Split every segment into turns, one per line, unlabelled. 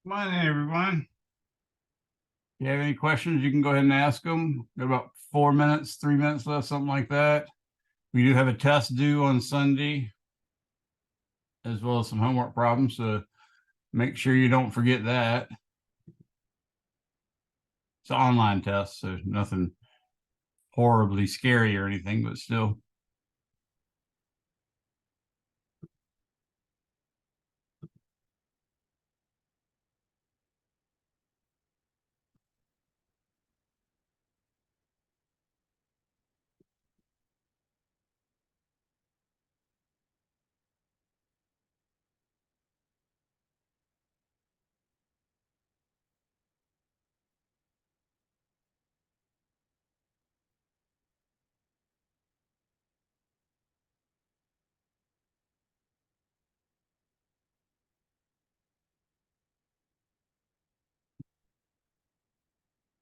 Come on in, everyone. If you have any questions, you can go ahead and ask them. Got about 4 minutes, 3 minutes left, something like that. We do have a test due on Sunday, as well as some homework problems, so make sure you don't forget that. It's an online test, so nothing horribly scary or anything, but still.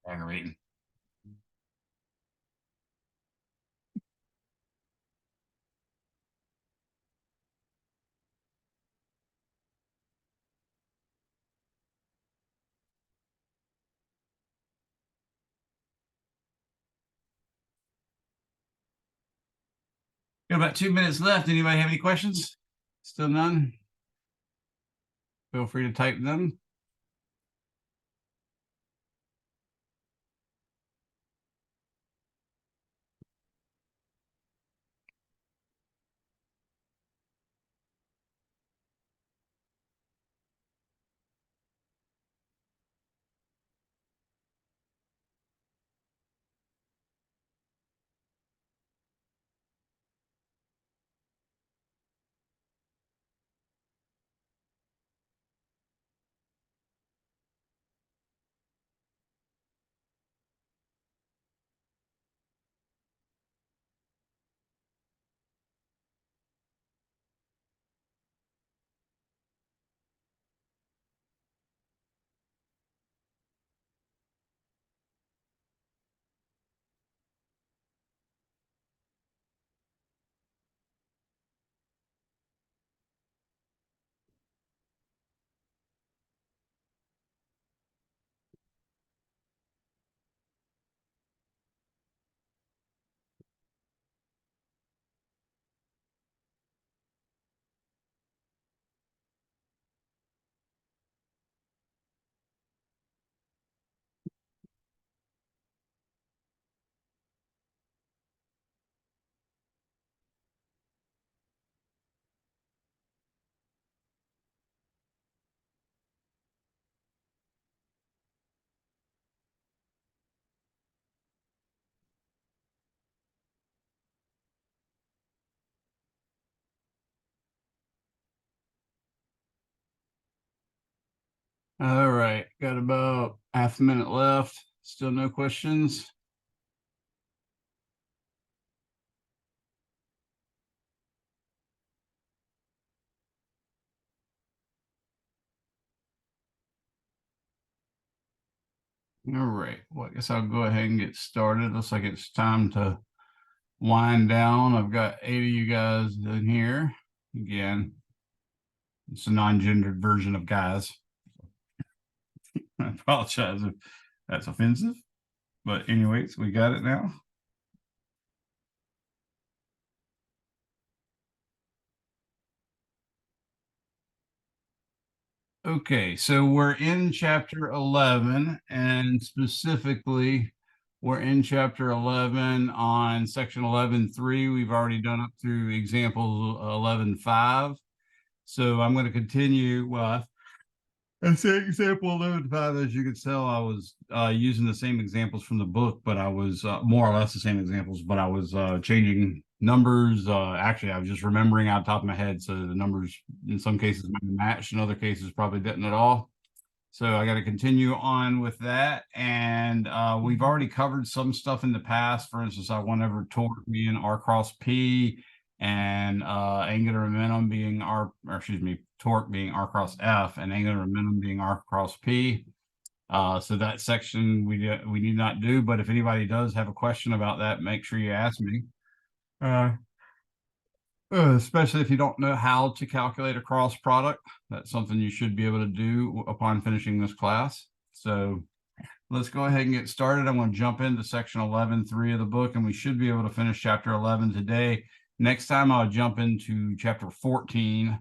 Aggravating. Got about 2 minutes left. Anybody have any questions? Still none? Feel free to type them. All right, got about half a minute left. Still no questions? All right, well, I guess I'll go ahead and get started. Looks like it's time to wind down. I've got 8 of you guys in here. Again, it's a non-gendered version of guys. I apologize if that's offensive, but anyways, we got it now. Okay, so we're in chapter 11, and specifically, we're in chapter 11 on section 11.3. We've already done up through example 11.5. So I'm going to continue. Well, I say example 11.5, as you can tell, I was using the same examples from the book, but I was more or less the same examples, but I was changing numbers. Actually, I was just remembering out of the top of my head. So the numbers in some cases might match, in other cases probably didn't at all. So I got to continue on with that. And we've already covered some stuff in the past. For instance, I went over torque being R cross P, and angular momentum being torque being R cross F, and angular momentum being R cross P. So that section we need not do, but if anybody does have a question about that, make sure you ask me. especially if you don't know how to calculate a cross product. That's something you should be able to do upon finishing this class. So let's go ahead and get started. I'm going to jump into section 11.3 of the book, and we should be able to finish chapter 11 today. Next time I'll jump into chapter 14.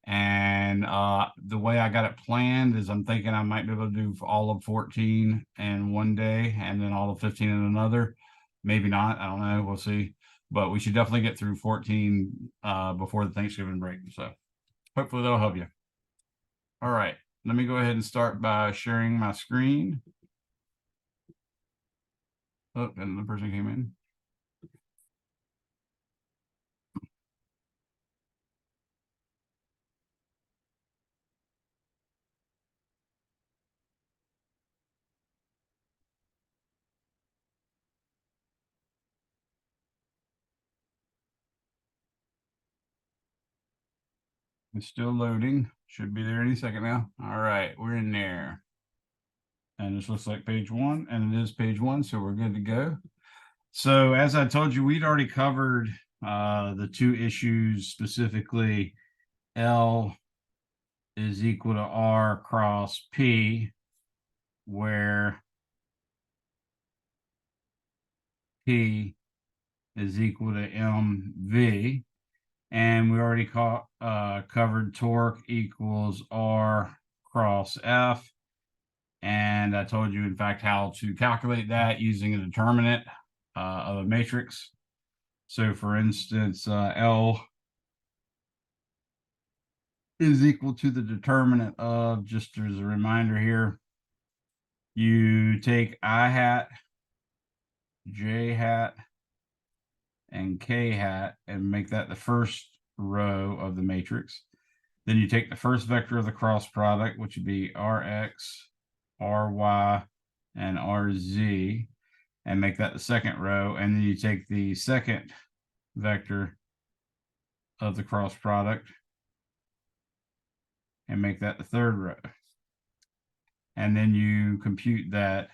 And the way I got it planned is I'm thinking I might be able to do all of 14 in one day and then all of 15 in another. Maybe not. I don't know. We'll see. But we should definitely get through 14 before the Thanksgiving break. So hopefully that'll help you. All right. Let me go ahead and start by sharing my screen. Oh, and the person came in. It's still loading. Should be there any second now. All right, we're in there. And this looks like page 1, and it is page 1, so we're good to go. So as I told you, we'd already covered the two issues, specifically L is equal to R cross P, where P is equal to mv. And we already covered torque equals R cross F. And I told you, in fact, how to calculate that using a determinant of a matrix. So for instance, L is equal to the determinant of, just as a reminder here, you take I hat, J hat, and K hat and make that the first row of the matrix. Then you take the first vector of the cross product, which would be Rx, Ry, and Rz, and make that the second row. And then you take the second vector of the cross product and make that the third row. And then you compute that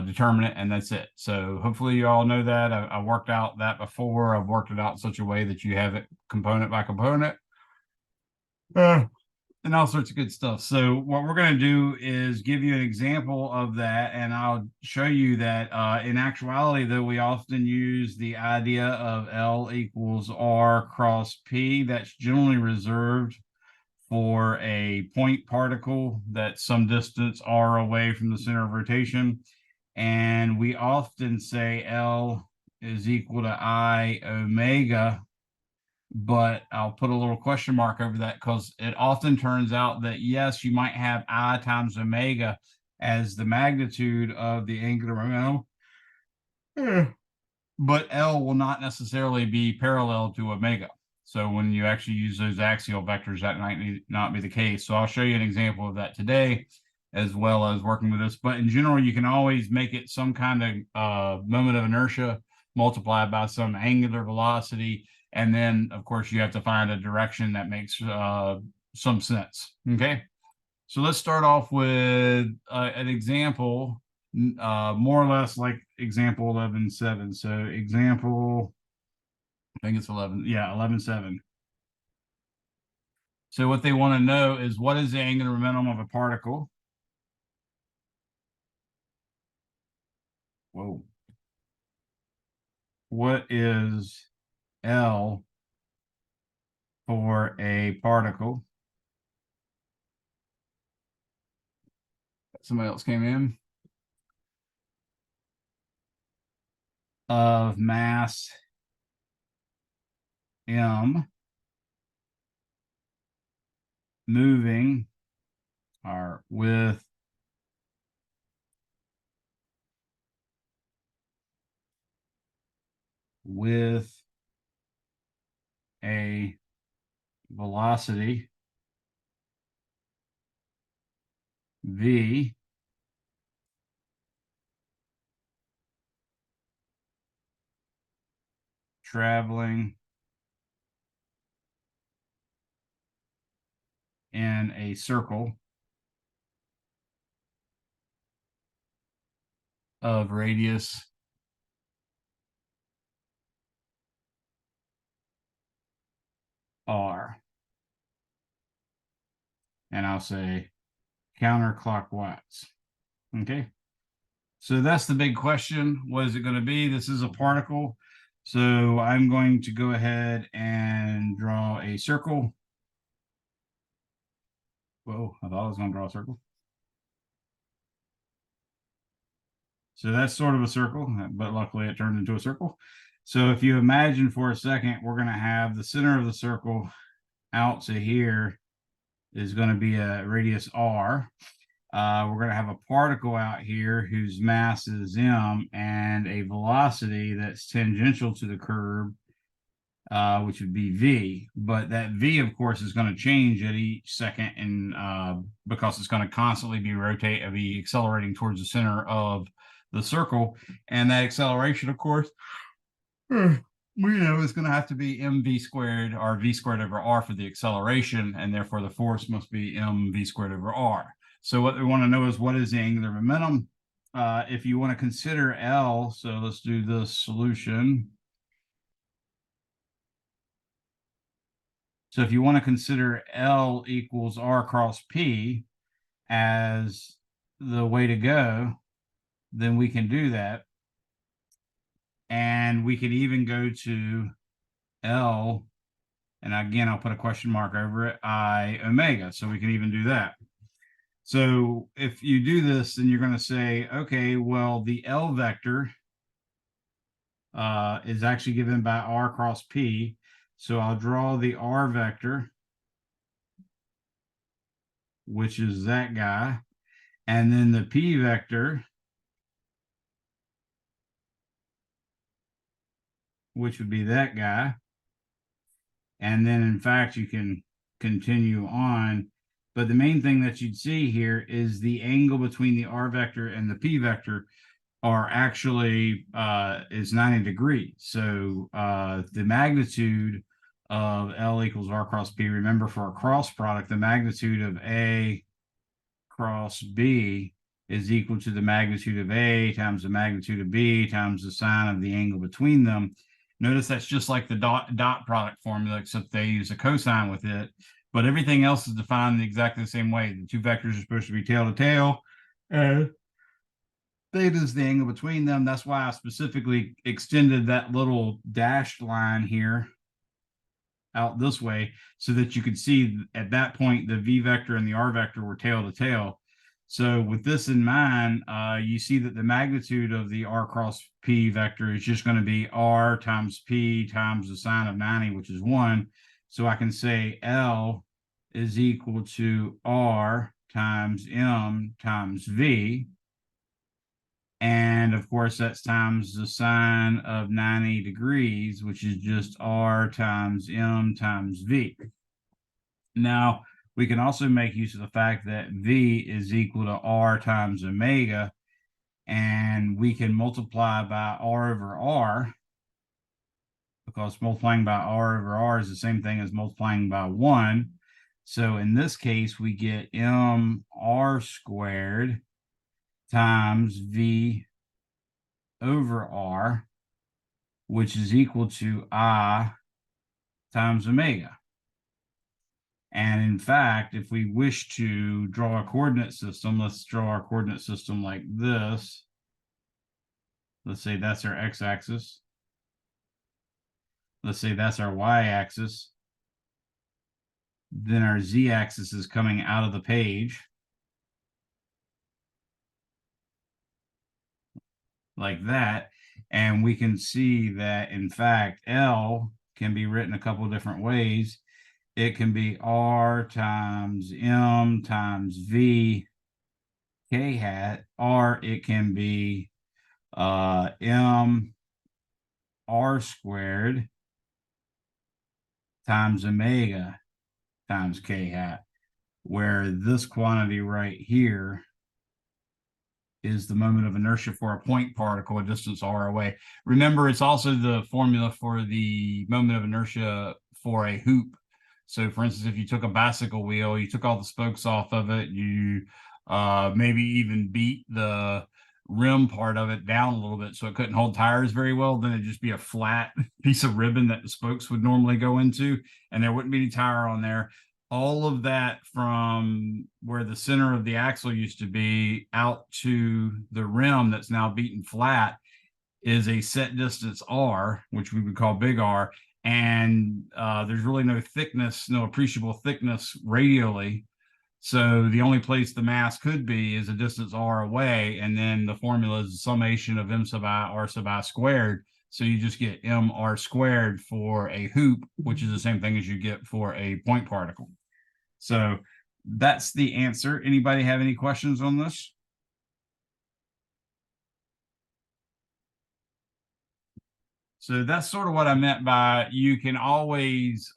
determinant, and that's it. So hopefully you all know that. I worked out that before. I've worked it out in such a way that you have it component by component. And all sorts of good stuff. So what we're going to do is give you an example of that, and I'll show you that in actuality, though, we often use the idea of L equals R cross P. That's generally reserved for a point particle that's some distance R away from the center of rotation. And we often say L is equal to I omega, but I'll put a little question mark over that because it often turns out that, yes, you might have I times omega as the magnitude of the angular momentum, but L will not necessarily be parallel to omega. So when you actually use those axial vectors, that might not be the case. So I'll show you an example of that today, as well as working with this. But in general, you can always make it some kind of moment of inertia multiplied by some angular velocity. And then, of course, you have to find a direction that makes some sense. Okay. So let's start off with an example, more or less like example 11.7. So example, I think it's 11. Yeah, 11.7. So what they want to know is, what is the angular momentum of a particle? Whoa. What is L for a particle? Somebody else came in. Of mass m moving, or with a velocity v traveling in a circle of radius r. And I'll say counterclockwise. Okay. So that's the big question. What is it going to be? This is a particle. So I'm going to go ahead and draw a circle. Whoa, I thought I was going to draw a circle. So that's sort of a circle, but luckily it turned into a circle. So if you imagine for a second, we're going to have the center of the circle out to here is going to be a radius r. We're going to have a particle out here whose mass is m and a velocity that's tangential to the curve, which would be v. But that v, of course, is going to change at each second, and because it's going to constantly be accelerating towards the center of the circle, and that acceleration, of course, we know is going to have to be mv squared, or v squared over r for the acceleration, and therefore the force must be mv squared over r. So what we want to know is what is the angular momentum. If you want to consider L, so let's do the solution. So if you want to consider L equals R cross P as the way to go, then we can do that. And we could even go to L, and again, I'll put a question mark over it, I omega. So we can even do that. So if you do this, then you're going to say, okay, well, the L vector is actually given by R cross P. So I'll draw the R vector, which is that guy, and then the P vector, which would be that guy. And then, in fact, you can continue on. But the main thing that you'd see here is the angle between the R vector and the P vector are actually is 90 degrees. So the magnitude of L equals R cross P, remember for a cross product, the magnitude of A cross B is equal to the magnitude of A times the magnitude of B times the sine of the angle between them. Notice that's just like the dot product formula, except they use a cosine with it. But everything else is defined exactly the same way. The two vectors are supposed to be tail to tail, and theta is the angle between them. That's why I specifically extended that little dashed line here out this way, so that you could see at that point the v vector and the r vector were tail to tail. So with this in mind, you see that the magnitude of the r cross p vector is just going to be r times p times the sine of 90, which is 1. So I can say L is equal to r times m times v. And of course, that's times the sine of 90 degrees, which is just r times m times v. Now, we can also make use of the fact that v is equal to r times omega, and we can multiply by r over r, because multiplying by r over r is the same thing as multiplying by 1. So in this case, we get m r squared times v over r, which is equal to I times omega. And in fact, if we wish to draw a coordinate system, let's draw our coordinate system like this. Let's say that's our x-axis. Let's say that's our y-axis. Then our z-axis is coming out of the page, like that. And we can see that, in fact, L can be written a couple of different ways. It can be r times m times v k hat, or it can be m r squared times omega times k hat, where this quantity right here is the moment of inertia for a point particle a distance r away. Remember, it's also the formula for the moment of inertia for a hoop. So for instance, if you took a bicycle wheel, you took all the spokes off of it, you maybe even beat the rim part of it down a little bit so it couldn't hold tires very well, then it'd just be a flat piece of ribbon that the spokes would normally go into, and there wouldn't be any tire on there. All of that from where the center of the axle used to be out to the rim that's now beaten flat is a set distance R, which we would call big R, and there's really no thickness, no appreciable thickness radially. So the only place the mass could be is a distance R away, and then the formula is the summation of M sub I R sub I squared. So you just get MR squared for a hoop, which is the same thing as you get for a point particle. So that's the answer. Anybody have any questions on this? So that's sort of what I meant by you can always,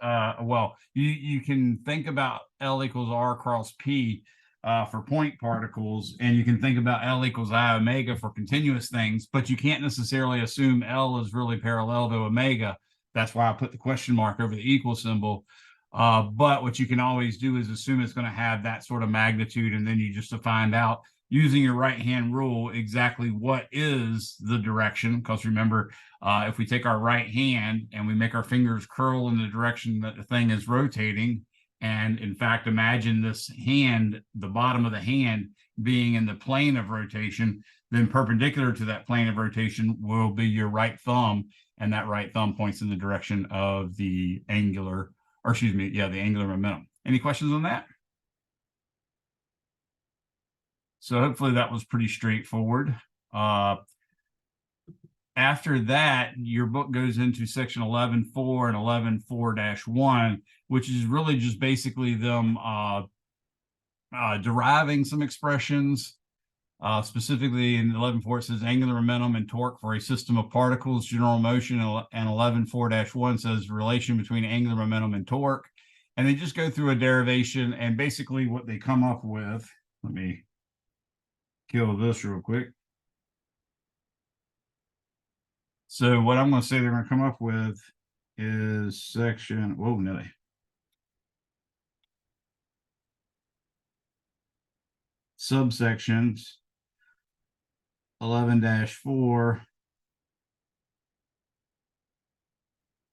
you can think about L equals R cross P for point particles, and you can think about L equals I omega for continuous things, but you can't necessarily assume L is really parallel to omega. That's why I put the question mark over the equal symbol. But what you can always do is assume it's going to have that sort of magnitude, and then you just to find out using your right-hand rule exactly what is the direction. Because remember, if we take our right hand and we make our fingers curl in the direction that the thing is rotating, and in fact, imagine this hand, the bottom of the hand being in the plane of rotation, then perpendicular to that plane of rotation will be your right thumb, and that right thumb points in the direction of the angular, or excuse me, yeah, the angular momentum. Any questions on that? So hopefully that was pretty straightforward. After that, your book goes into section 11.4 and 11.4-1, which is really just basically them deriving some expressions. Specifically in 11.4, it says angular momentum and torque for a system of particles, general motion, and 11.4-1 says relation between angular momentum and torque. And they just go through a derivation, and basically what they come up with, let me kill this real quick. So what I'm going to say they're going to come up with is section, whoa, Nelly. Subsections 11-4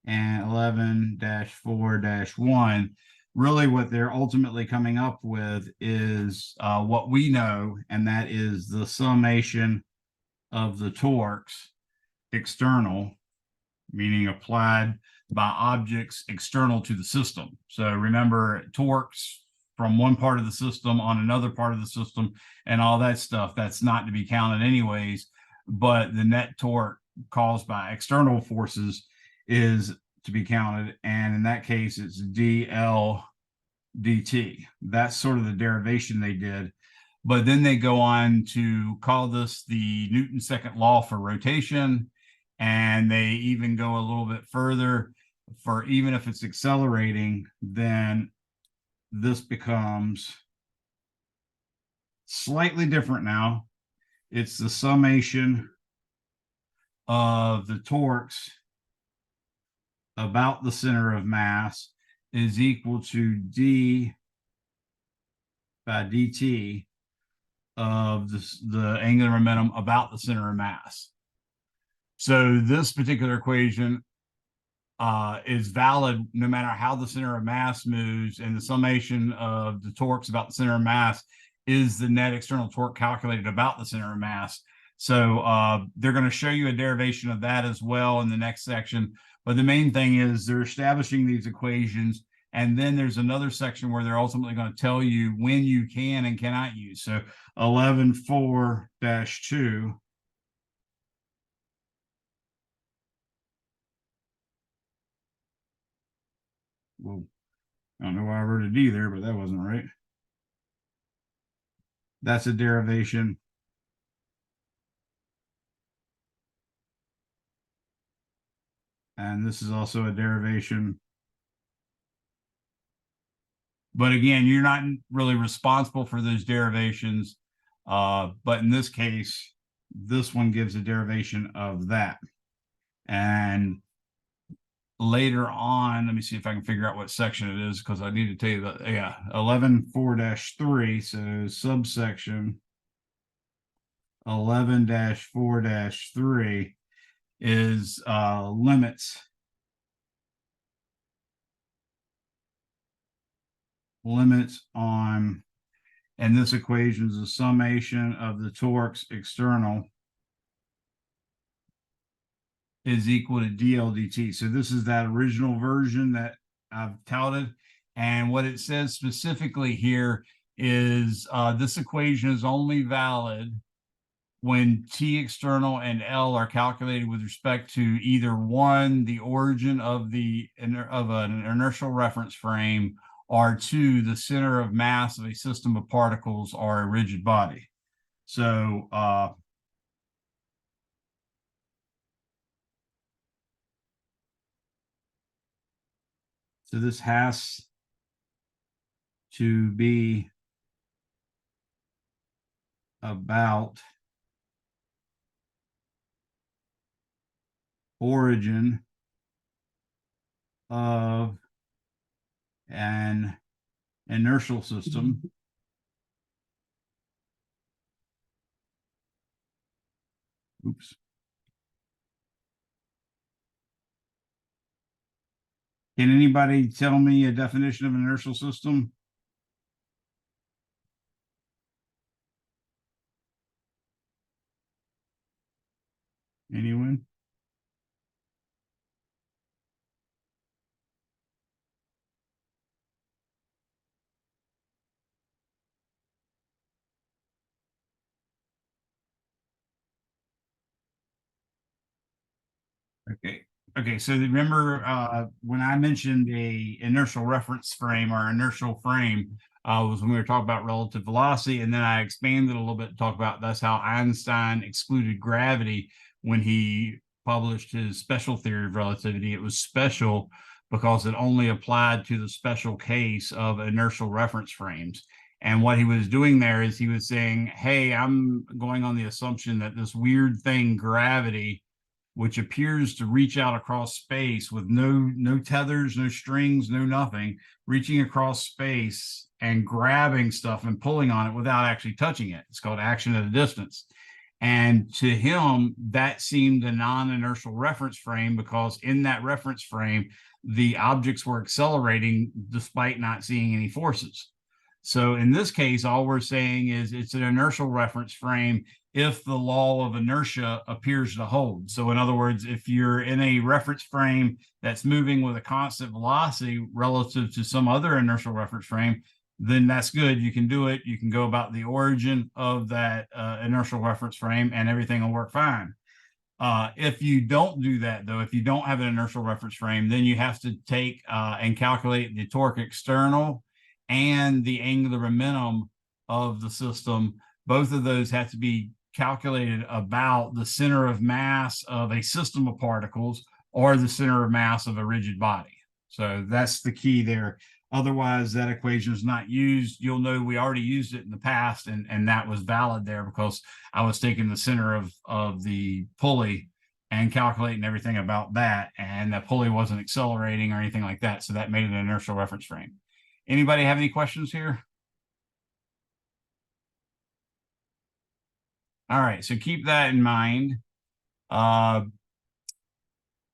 and 11-4-1. Really what they're ultimately coming up with is what we know, and that is the summation of the torques external, meaning applied by objects external to the system. So remember, torques from one part of the system on another part of the system and all that stuff, that's not to be counted anyways, but the net torque caused by external forces is to be counted, and in that case it's dl dt. That's sort of the derivation they did, but then they go on to call this the Newton's second law for rotation, and they even go a little bit further for even if it's accelerating, then this becomes slightly different now. It's the summation of the torques about the center of mass is equal to d by dt of the angular momentum about the center of mass. So this particular equation is valid no matter how the center of mass moves, and the summation of the torques about the center of mass is the net external torque calculated about the center of mass. So they're going to show you a derivation of that as well in the next section. But the main thing is they're establishing these equations, and then there's another section where they're ultimately going to tell you when you can and cannot use. So 11.4-2. Well, I don't know why I wrote a D there, but that wasn't right. That's a derivation. And this is also a derivation. But again, you're not really responsible for those derivations. But in this case, this one gives a derivation of that. And later on, let me see if I can figure out what section it is, because I need to tell you that, yeah, 11.4-3, so subsection 11-4-3 is limits on, and this equation is the summation of the torques external is equal to dl dt. So this is that original version that I've touted. And what it says specifically here is this equation is only valid when T external and L are calculated with respect to either one, the origin of an inertial reference frame, or two, the center of mass of a system of particles or a rigid body. So so this has to be about origin of an inertial system oops. Can anybody tell me a definition of an inertial system? Anyone? Okay. Okay. So remember when I mentioned a inertial reference frame or inertial frame was when we were talking about relative velocity, and then I expanded a little bit to talk about that's how Einstein excluded gravity when he published his special theory of relativity. It was special because it only applied to the special case of inertial reference frames. And what he was doing there is he was saying, hey, I'm going on the assumption that this weird thing, gravity, which appears to reach out across space with no tethers, no strings, no nothing, reaching across space and grabbing stuff and pulling on it without actually touching it. It's called action at a distance. And to him, that seemed a non-inertial reference frame because in that reference frame, the objects were accelerating despite not seeing any forces. So in this case, all we're saying is it's an inertial reference frame if the law of inertia appears to hold. So in other words, if you're in a reference frame that's moving with a constant velocity relative to some other inertial reference frame, then that's good. You can do it. You can go about the origin of that inertial reference frame and everything will work fine. If you don't do that, though, if you don't have an inertial reference frame, then you have to take and calculate the torque external and the angular momentum of the system. Both of those have to be calculated about the center of mass of a system of particles or the center of mass of a rigid body. So that's the key there. Otherwise, that equation is not used. You'll know we already used it in the past, and that was valid there because I was taking the center of the pulley and calculating everything about that, and the pulley wasn't accelerating or anything like that. So that made it an inertial reference frame. Anybody have any questions here? All right, so keep that in mind.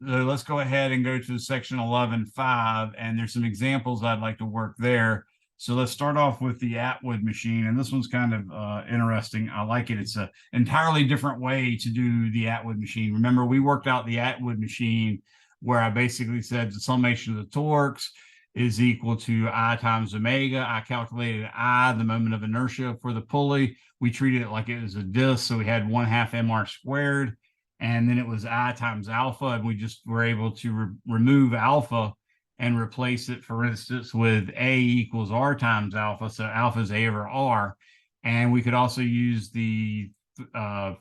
Let's go ahead and go to section 11.5, and there's some examples I'd like to work there. So let's start off with the Atwood machine, and this one's kind of interesting. I like it. It's an entirely different way to do the Atwood machine. Remember, we worked out the Atwood machine where I basically said the summation of the torques is equal to I times omega. I calculated I, the moment of inertia for the pulley. We treated it like it was a disk, so we had 1/2 mr squared. And then it was I times alpha, and we just were able to remove alpha and replace it, for instance, with A equals R times alpha. So alpha is A over R. And we could also use the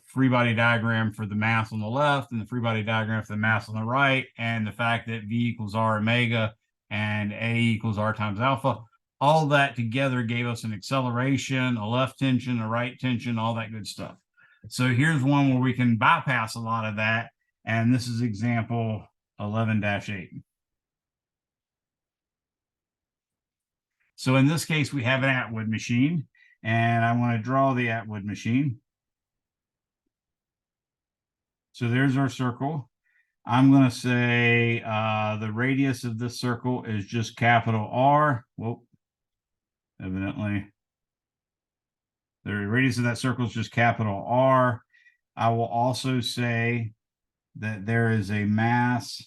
free body diagram for the mass on the left and the free body diagram for the mass on the right, and the fact that V equals R omega and A equals R times alpha. All that together gave us an acceleration, a left tension, a right tension, all that good stuff. So here's one where we can bypass a lot of that. And this is example 11-8. So in this case, we have an Atwood machine, and I want to draw the Atwood machine. So there's our circle. I'm going to say the radius of this circle is just capital R. Whoa, evidently. The radius of that circle is just capital R. I will also say that there is a mass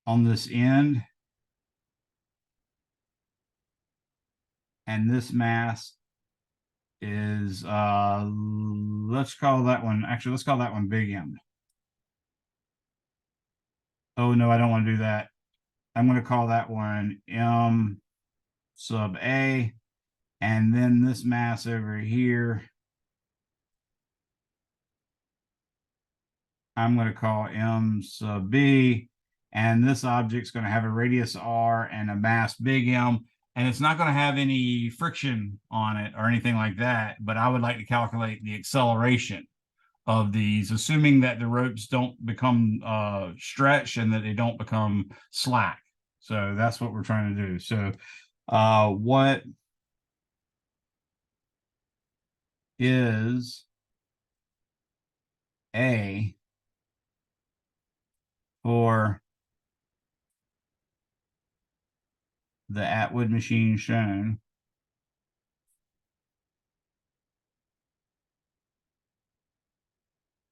on this end. And this mass is, let's call that one, actually, let's call that one big M. Oh, no, I don't want to do that. I'm going to call that one M sub A. And then this mass over here, I'm going to call M sub B. And this object's going to have a radius R and a mass big M. And it's not going to have any friction on it or anything like that. But I would like to calculate the acceleration of these, assuming that the ropes don't become stretched and that they don't become slack. So that's what we're trying to do. So what is A for the Atwood machine shown?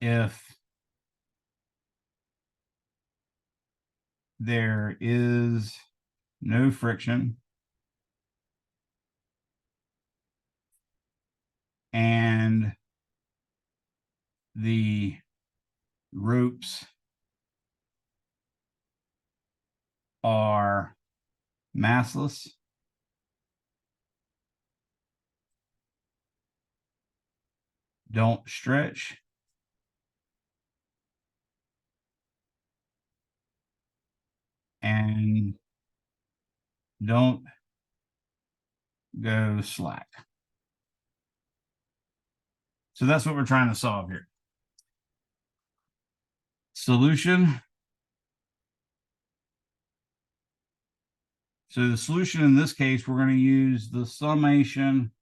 If there is no friction and the ropes are massless, don't stretch, and don't go slack. So that's what we're trying to solve here. Solution. So the solution in this case, we're going to use the summation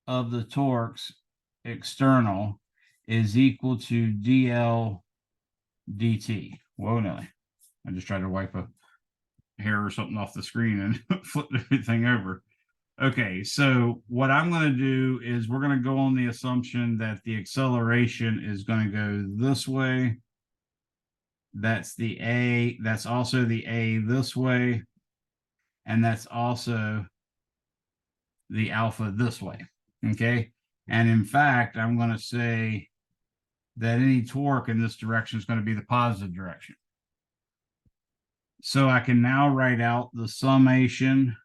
of the torques external is equal to dl dt. Whoa, no. I just tried to wipe a hair or something off the screen and flip everything over. Okay, so what I'm going to do is we're going to go on the assumption that the acceleration is going to go this way. That's the A. That's also the A this way. And that's also the alpha this way. Okay. And in fact, I'm going to say that any torque in this direction is going to be the positive direction. So I can now write out the summation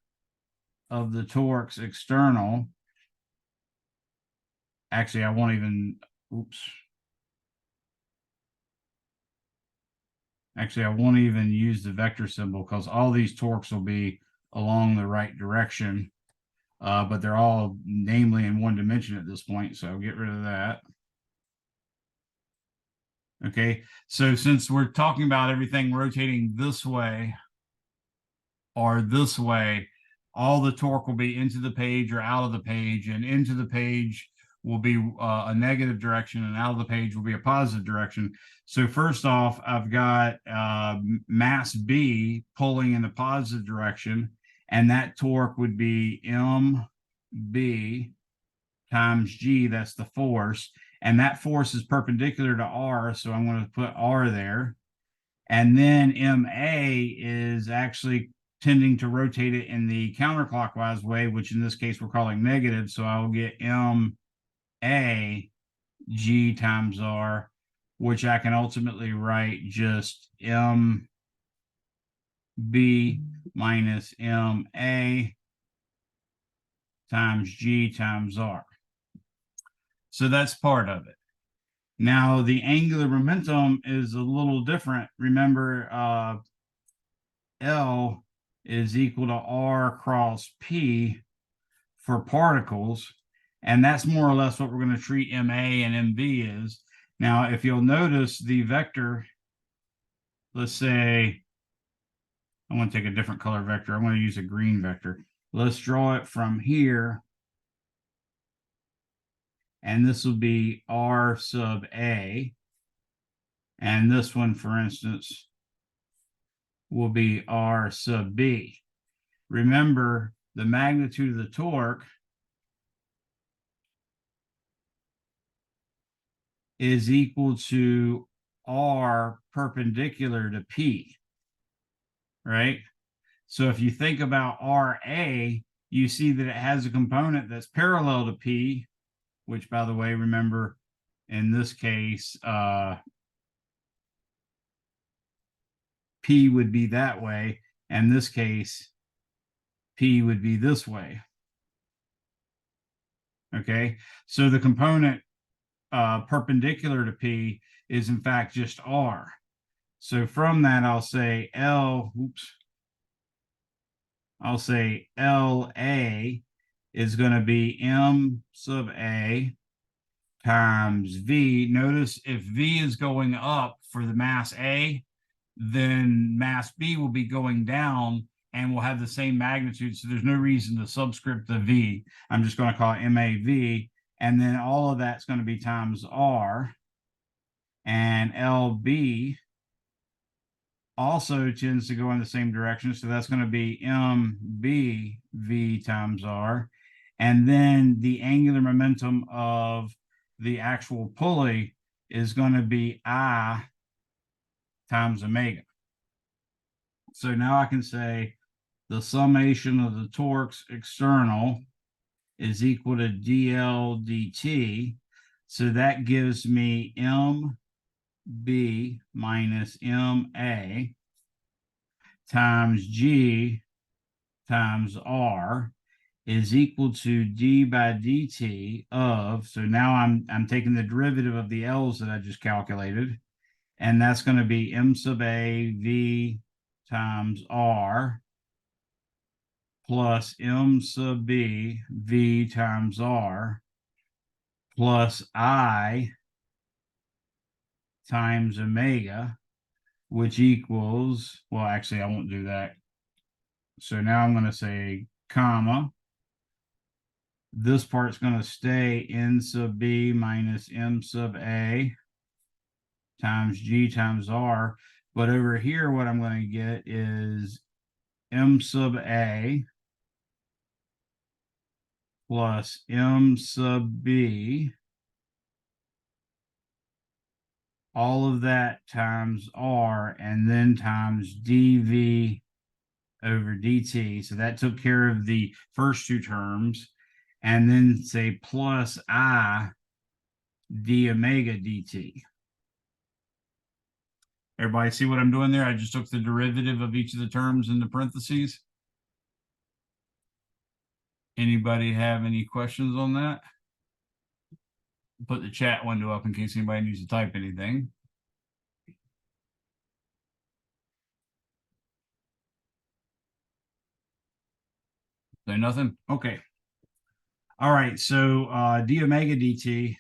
of the torques external. Actually, I won't even, oops. Actually, I won't even use the vector symbol because all these torques will be along the right direction. But they're all namely in one dimension at this point. So I'll get rid of that. Okay, so since we're talking about everything rotating this way or this way, all the torque will be into the page or out of the page, and into the page will be a negative direction and out of the page will be a positive direction. So first off, I've got mass B pulling in the positive direction, and that torque would be MB times G, that's the force. And that force is perpendicular to R, so I'm going to put R there. And then MA is actually tending to rotate it in the counterclockwise way, which in this case we're calling negative. So I will get MA G times R, which I can ultimately write just MB minus MA times G times R. So that's part of it. Now, the angular momentum is a little different. Remember, L is equal to R cross P for particles. And that's more or less what we're going to treat MA and MB is. Now, if you'll notice the vector, let's say, I want to take a different color vector. I'm going to use a green vector. Let's draw it from here. And this will be R sub A. And this one, for instance, will be R sub B. Remember, the magnitude of the torque is equal to R perpendicular to P, right? So if you think about RA, you see that it has a component that's parallel to P, which, by the way, remember, in this case, P would be that way, and in this case, P would be this way. Okay, so the component perpendicular to P is in fact just R. So from that, I'll say I'll say LA is going to be M sub A times V. Notice if V is going up for the mass A, then mass B will be going down and will have the same magnitude. So there's no reason to subscript the V. I'm just going to call it MAV. And then all of that's going to be times R. And LB also tends to go in the same direction. So that's going to be MBV times R. And then the angular momentum of the actual pulley is going to be I times omega. So now I can say the summation of the torques external is equal to dl dt. So that gives me MB minus MA times G times R is equal to d by dt of, so now I'm taking the derivative of the L's that I just calculated, and that's going to be M sub A V times R plus M sub B V times R plus I times omega, which equals, well, actually, I won't do that. So now I'm going to say comma. This part's going to stay N sub B minus M sub A times G times R. But over here, what I'm going to get is M sub A plus M sub B, all of that times R, and then times dV over dt. So that took care of the first two terms. And then say plus I d omega dt. Everybody see what I'm doing there? I just took the derivative of each of the terms in the parentheses. Anybody have any questions on that? Put the chat window up in case anybody needs to type anything. Say nothing? Okay. All right, so d omega dt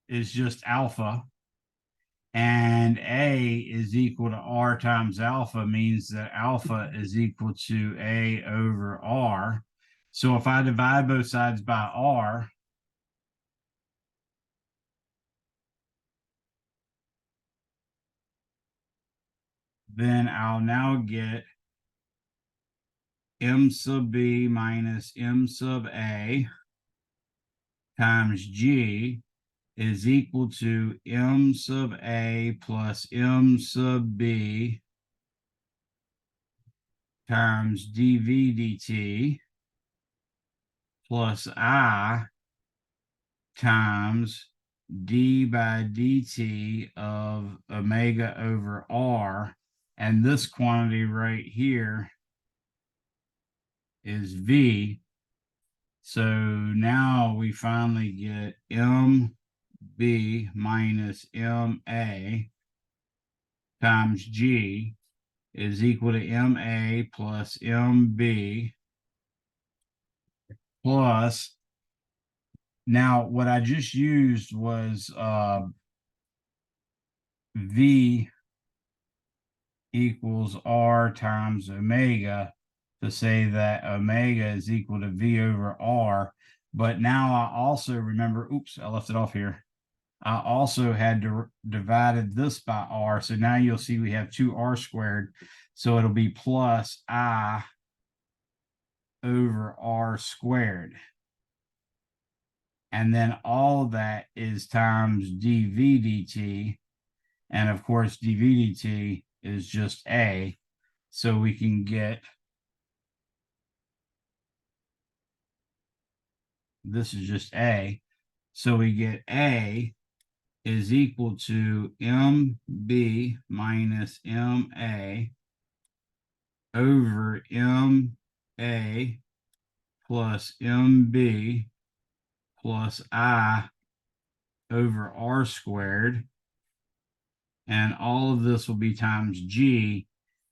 is just alpha, and A is equal to R times alpha means that alpha is equal to A over R. So if I divide both sides by R, then I'll now get M sub B minus M sub A times G is equal to M sub A plus M sub B times dV dt plus I times d by dt of omega over R. And this quantity right here is V. So now we finally get MB minus MA times G is equal to MA plus MB plus, now what I just used was V equals R times omega to say that omega is equal to V over R. But now I also remember, oops, I left it off here. I also had divided this by r. So now you'll see we have 2r squared. So it'll be plus I over r squared. And then all of that is times dv dt. And of course, dv dt is just a. So we can get, this is just a. So we get a is equal to mb minus ma over ma plus mb plus I over r squared. And all of this will be times g.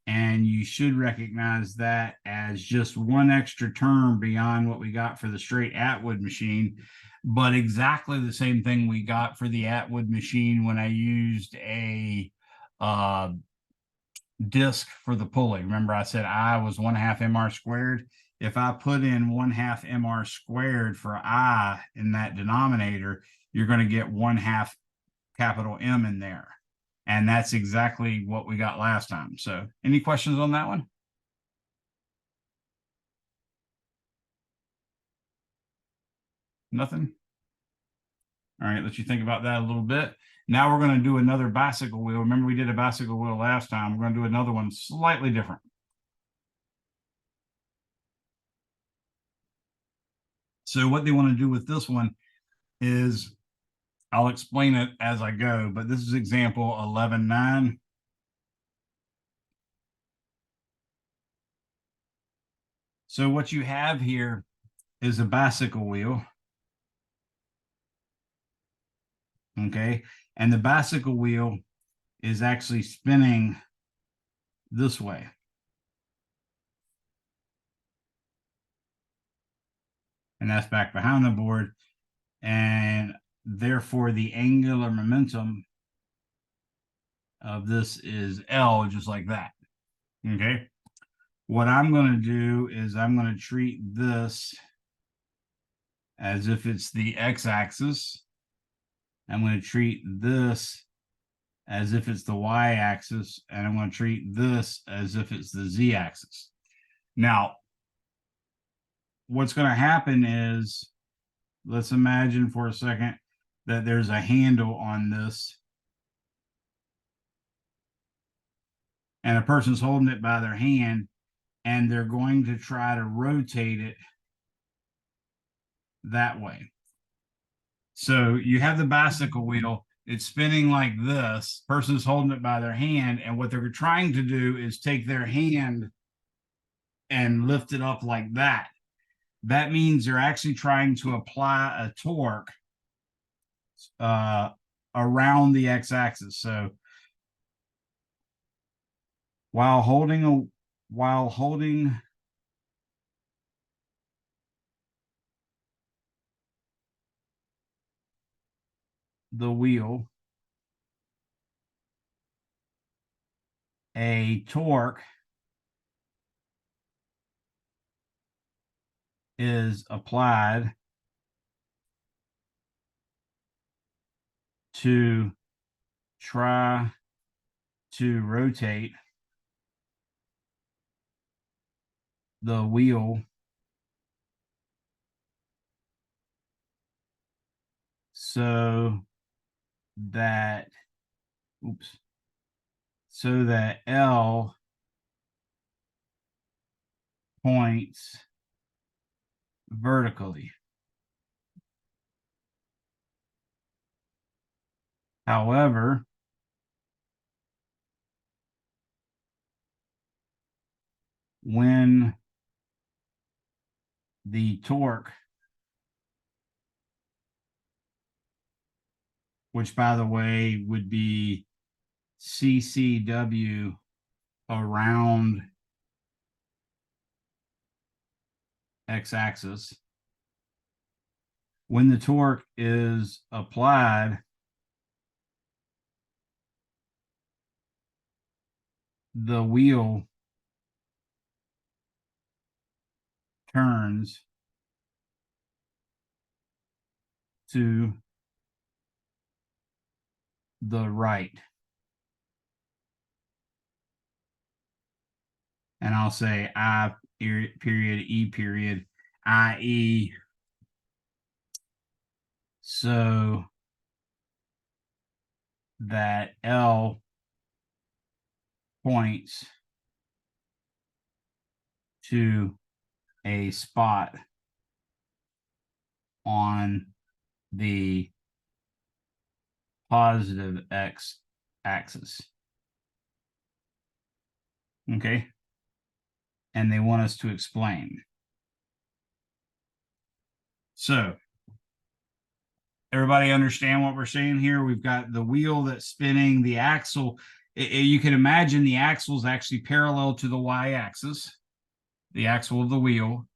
And you should recognize that as just one extra term beyond what we got for the straight Atwood machine, but exactly the same thing we got for the Atwood machine when I used a disk for the pulley. Remember I said I was 1/2 mr squared. If I put in 1/2 mr squared for I in that denominator, you're going to get 1/2 capital M in there. And that's exactly what we got last time. So any questions on that one? Nothing? All right, let you think about that a little bit. Now we're going to do another bicycle wheel. Remember we did a bicycle wheel last time. We're going to do another one slightly different. So what they want to do with this one is, I'll explain it as I go, but this is example 11.9. So what you have here is a bicycle wheel. Okay. And the bicycle wheel is actually spinning this way. And that's back behind the board. And therefore the angular momentum of this is L, just like that. Okay. What I'm going to do is I'm going to treat this as if it's the x-axis. I'm going to treat this as if it's the y-axis, and I'm going to treat this as if it's the z-axis. Now, what's going to happen is, let's imagine for a second that there's a handle on this, and a person's holding it by their hand, and they're going to try to rotate it that way. So you have the bicycle wheel, it's spinning like this, person's holding it by their hand, and what they're trying to do is take their hand and lift it up like that. That means they're actually trying to apply a torque around the x-axis. So while holding the wheel, a torque is applied to try to rotate the wheel so that L points vertically. However, when the torque, which by the way would be CCW around x-axis, when the torque is applied, the wheel turns to the right. And I'll say I period E period IE. So that L points to a spot on the positive X axis. Okay. And they want us to explain. So everybody understand what we're saying here? We've got the wheel that's spinning, the axle. You can imagine the axle is actually parallel to the y-axis, the axle of the wheel.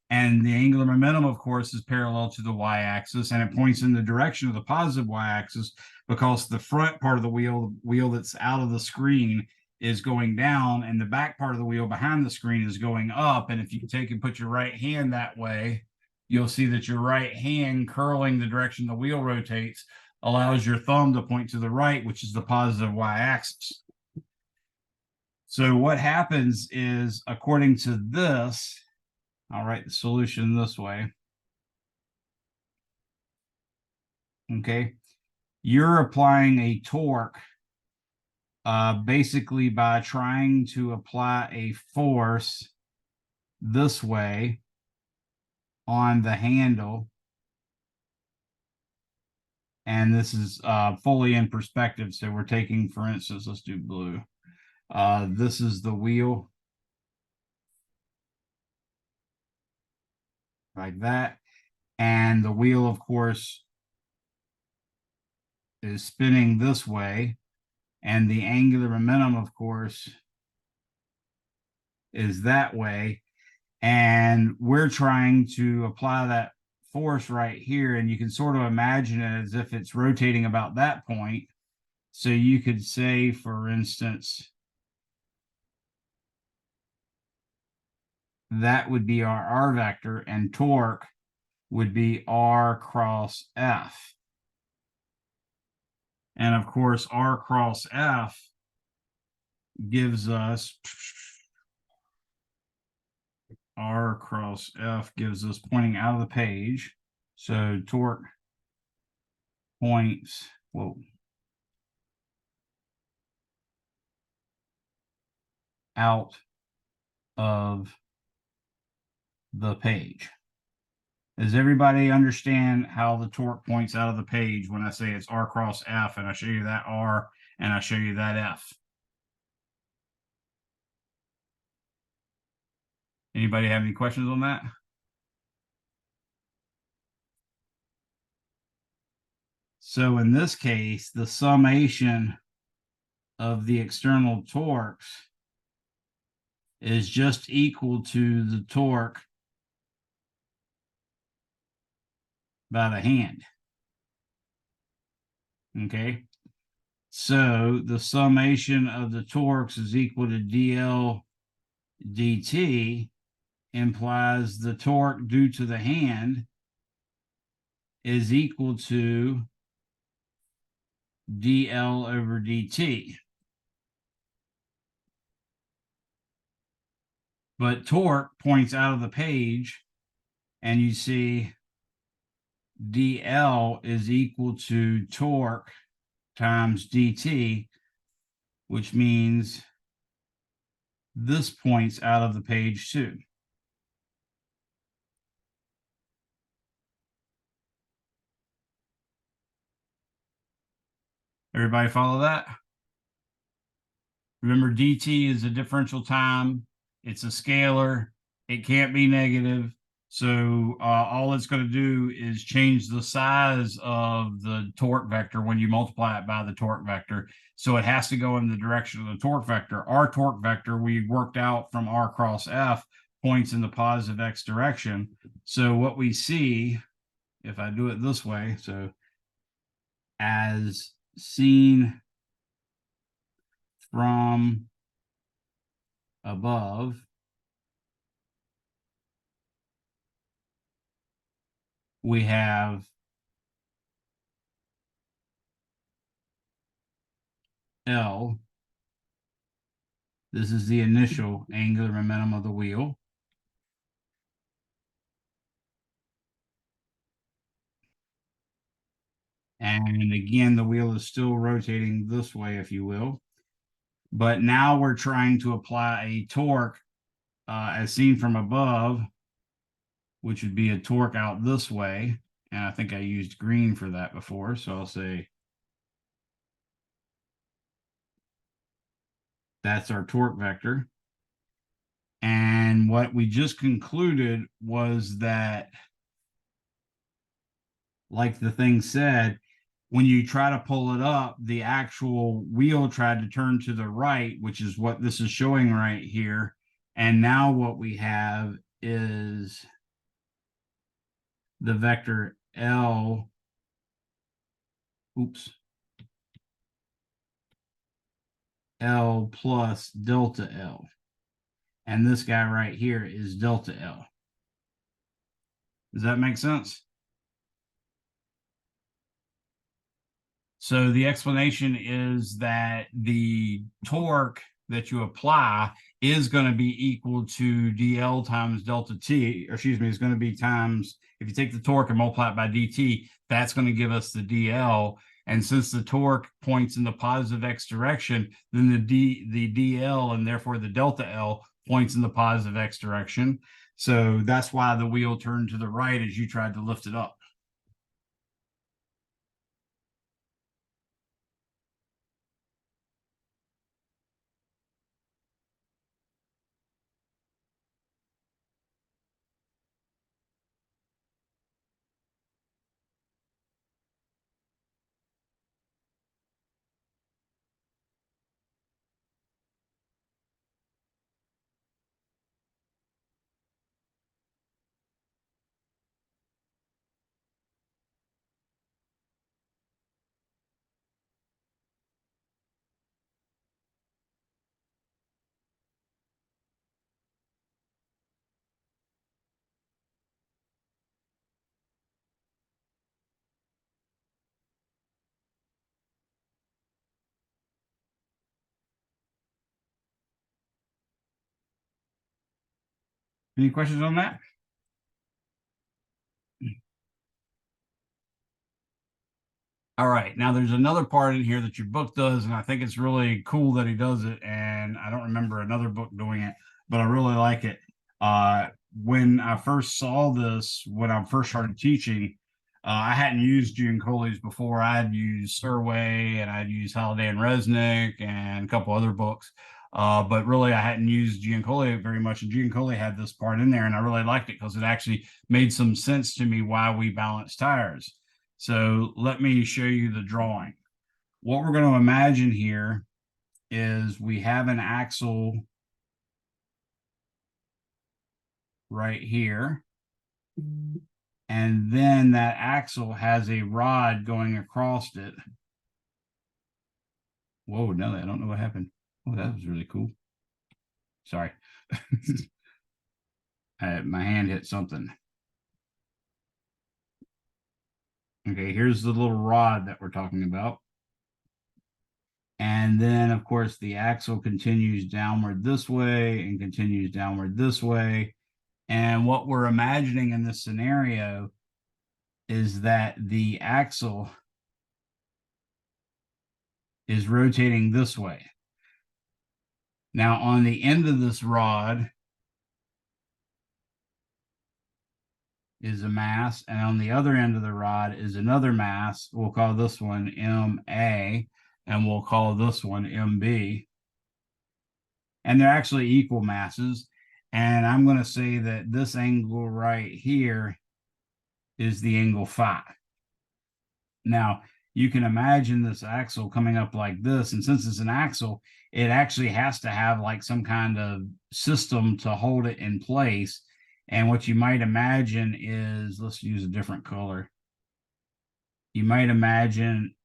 And the angular momentum, of course, is parallel to the y-axis, and it points in the direction of the positive y-axis because the front part of the wheel that's out of the screen, is going down, and the back part of the wheel behind the screen is going up. And if you take and put your right hand that way, you'll see that your right hand curling the direction the wheel rotates allows your thumb to point to the right, which is the positive y-axis. So what happens is, according to this, I'll write the solution this way. Okay. You're applying a torque basically by trying to apply a force this way on the handle. And this is fully in perspective. So we're taking, for instance, let's do blue. This is the wheel. Like that. And the wheel, of course, is spinning this way. And the angular momentum, of course, is that way. And we're trying to apply that force right here. And you can sort of imagine it as if it's rotating about that point. So you could say, for instance, that would be our R vector, and torque would be R cross F. And of course, R cross F gives us pointing out of the page. So torque points, out of the page. Does everybody understand how the torque points out of the page when I say it's R cross F and I show you that R and I show you that F? Anybody have any questions on that? So in this case, the summation of the external torques is just equal to the torque by the hand. Okay. So the summation of the torques is equal to dl dt, implies the torque due to the hand is equal to dl over dt. But torque points out of the page, and you see dl is equal to torque times dt, which means this points out of the page too. Everybody follow that? Remember, dt is a differential time. It's a scalar. It can't be negative. So all it's going to do is change the size of the torque vector when you multiply it by the torque vector. So it has to go in the direction of the torque vector. Our torque vector, we worked out from R cross F, points in the positive X direction. So what we see, if I do it this way, so as seen from above, we have L. This is the initial angular momentum of the wheel. And again, the wheel is still rotating this way, if you will. But now we're trying to apply a torque as seen from above, which would be a torque out this way. And I think I used green for that before. So I'll say that's our torque vector. And what we just concluded was that, like the thing said, when you try to pull it up, the actual wheel tried to turn to the right, which is what this is showing right here. And now what we have is the vector L, L plus delta L. And this guy right here is delta L. Does that make sense? So the explanation is that the torque that you apply is going to be equal to dl times delta t, or excuse me, is going to be times, if you take the torque and multiply it by dt, that's going to give us the dl. And since the torque points in the positive x direction, then the dl and therefore the delta L points in the positive x direction. So that's why the wheel turned to the right as you tried to lift it up. Any questions on that? All right. Now there's another part in here that your book does, and I think it's really cool that he does it. And I don't remember another book doing it, but I really like it. When I first saw this, when I first started teaching, I hadn't used Giancole's before. I had used Surway and I'd used Holiday and Resnick and a couple other books. But really, I hadn't used Giancole very much. And Giancole had this part in there, and I really liked it because it actually made some sense to me why we balance tires. So let me show you the drawing. What we're going to imagine here is we have an axle right here. And then that axle has a rod going across it. Whoa, no, I don't know what happened. Oh, that was really cool. Sorry. My hand hit something. Okay, here's the little rod that we're talking about. And then, of course, the axle continues downward this way and continues downward this way. And what we're imagining in this scenario is that the axle is rotating this way. Now, on the end of this rod is a mass, and on the other end of the rod is another mass. We'll call this one MA, and we'll call this one MB. And they're actually equal masses. And I'm going to say that this angle right here is the angle phi. Now, you can imagine this axle coming up like this. And since it's an axle, it actually has to have like some kind of system to hold it in place. And what you might imagine is, let's use a different color. You might imagine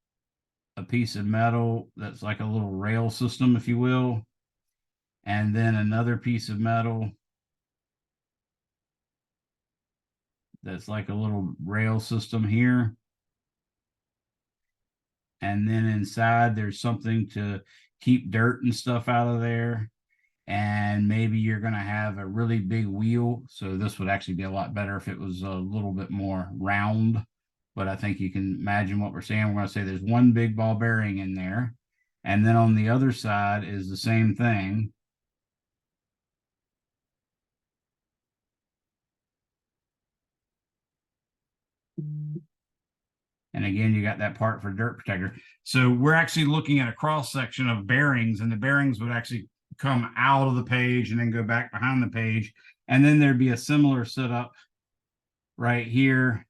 a piece of metal that's like a little rail system, if you will. And then another piece of metal that's like a little rail system here. and then inside there's something to keep dirt and stuff out of there. And maybe you're going to have a really big wheel. So this would actually be a lot better if it was a little bit more round. But I think you can imagine what we're saying. We're going to say there's one big ball bearing in there. And then on the other side is the same thing. And again, you got that part for dirt protector. So we're actually looking at a cross section of bearings, and the bearings would actually come out of the page and then go back behind the page. And then there'd be a similar setup right here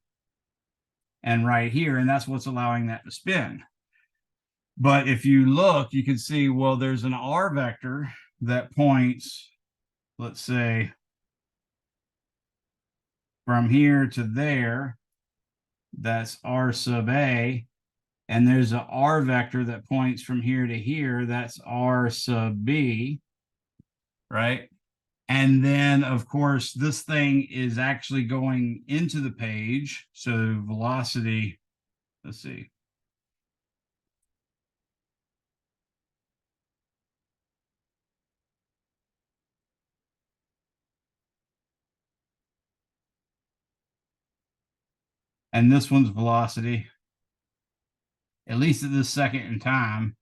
and right here. And that's what's allowing that to spin. But if you look, you can see, well, there's an R vector that points, let's say, from here to there. That's R sub A. And there's an R vector that points from here to here. That's R sub B, right? And then, of course, this thing is actually going into the page. So velocity, let's see. And this one's velocity, at least at this second in time,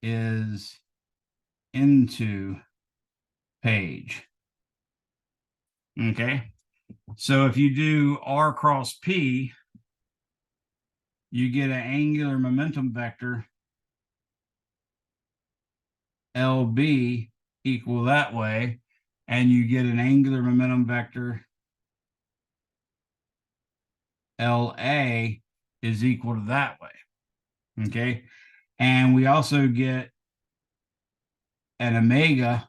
is into page. Okay. So if you do R cross P, you get an angular momentum vector LB equal that way, and you get an angular momentum vector LA is equal to that way. Okay. And we also get an omega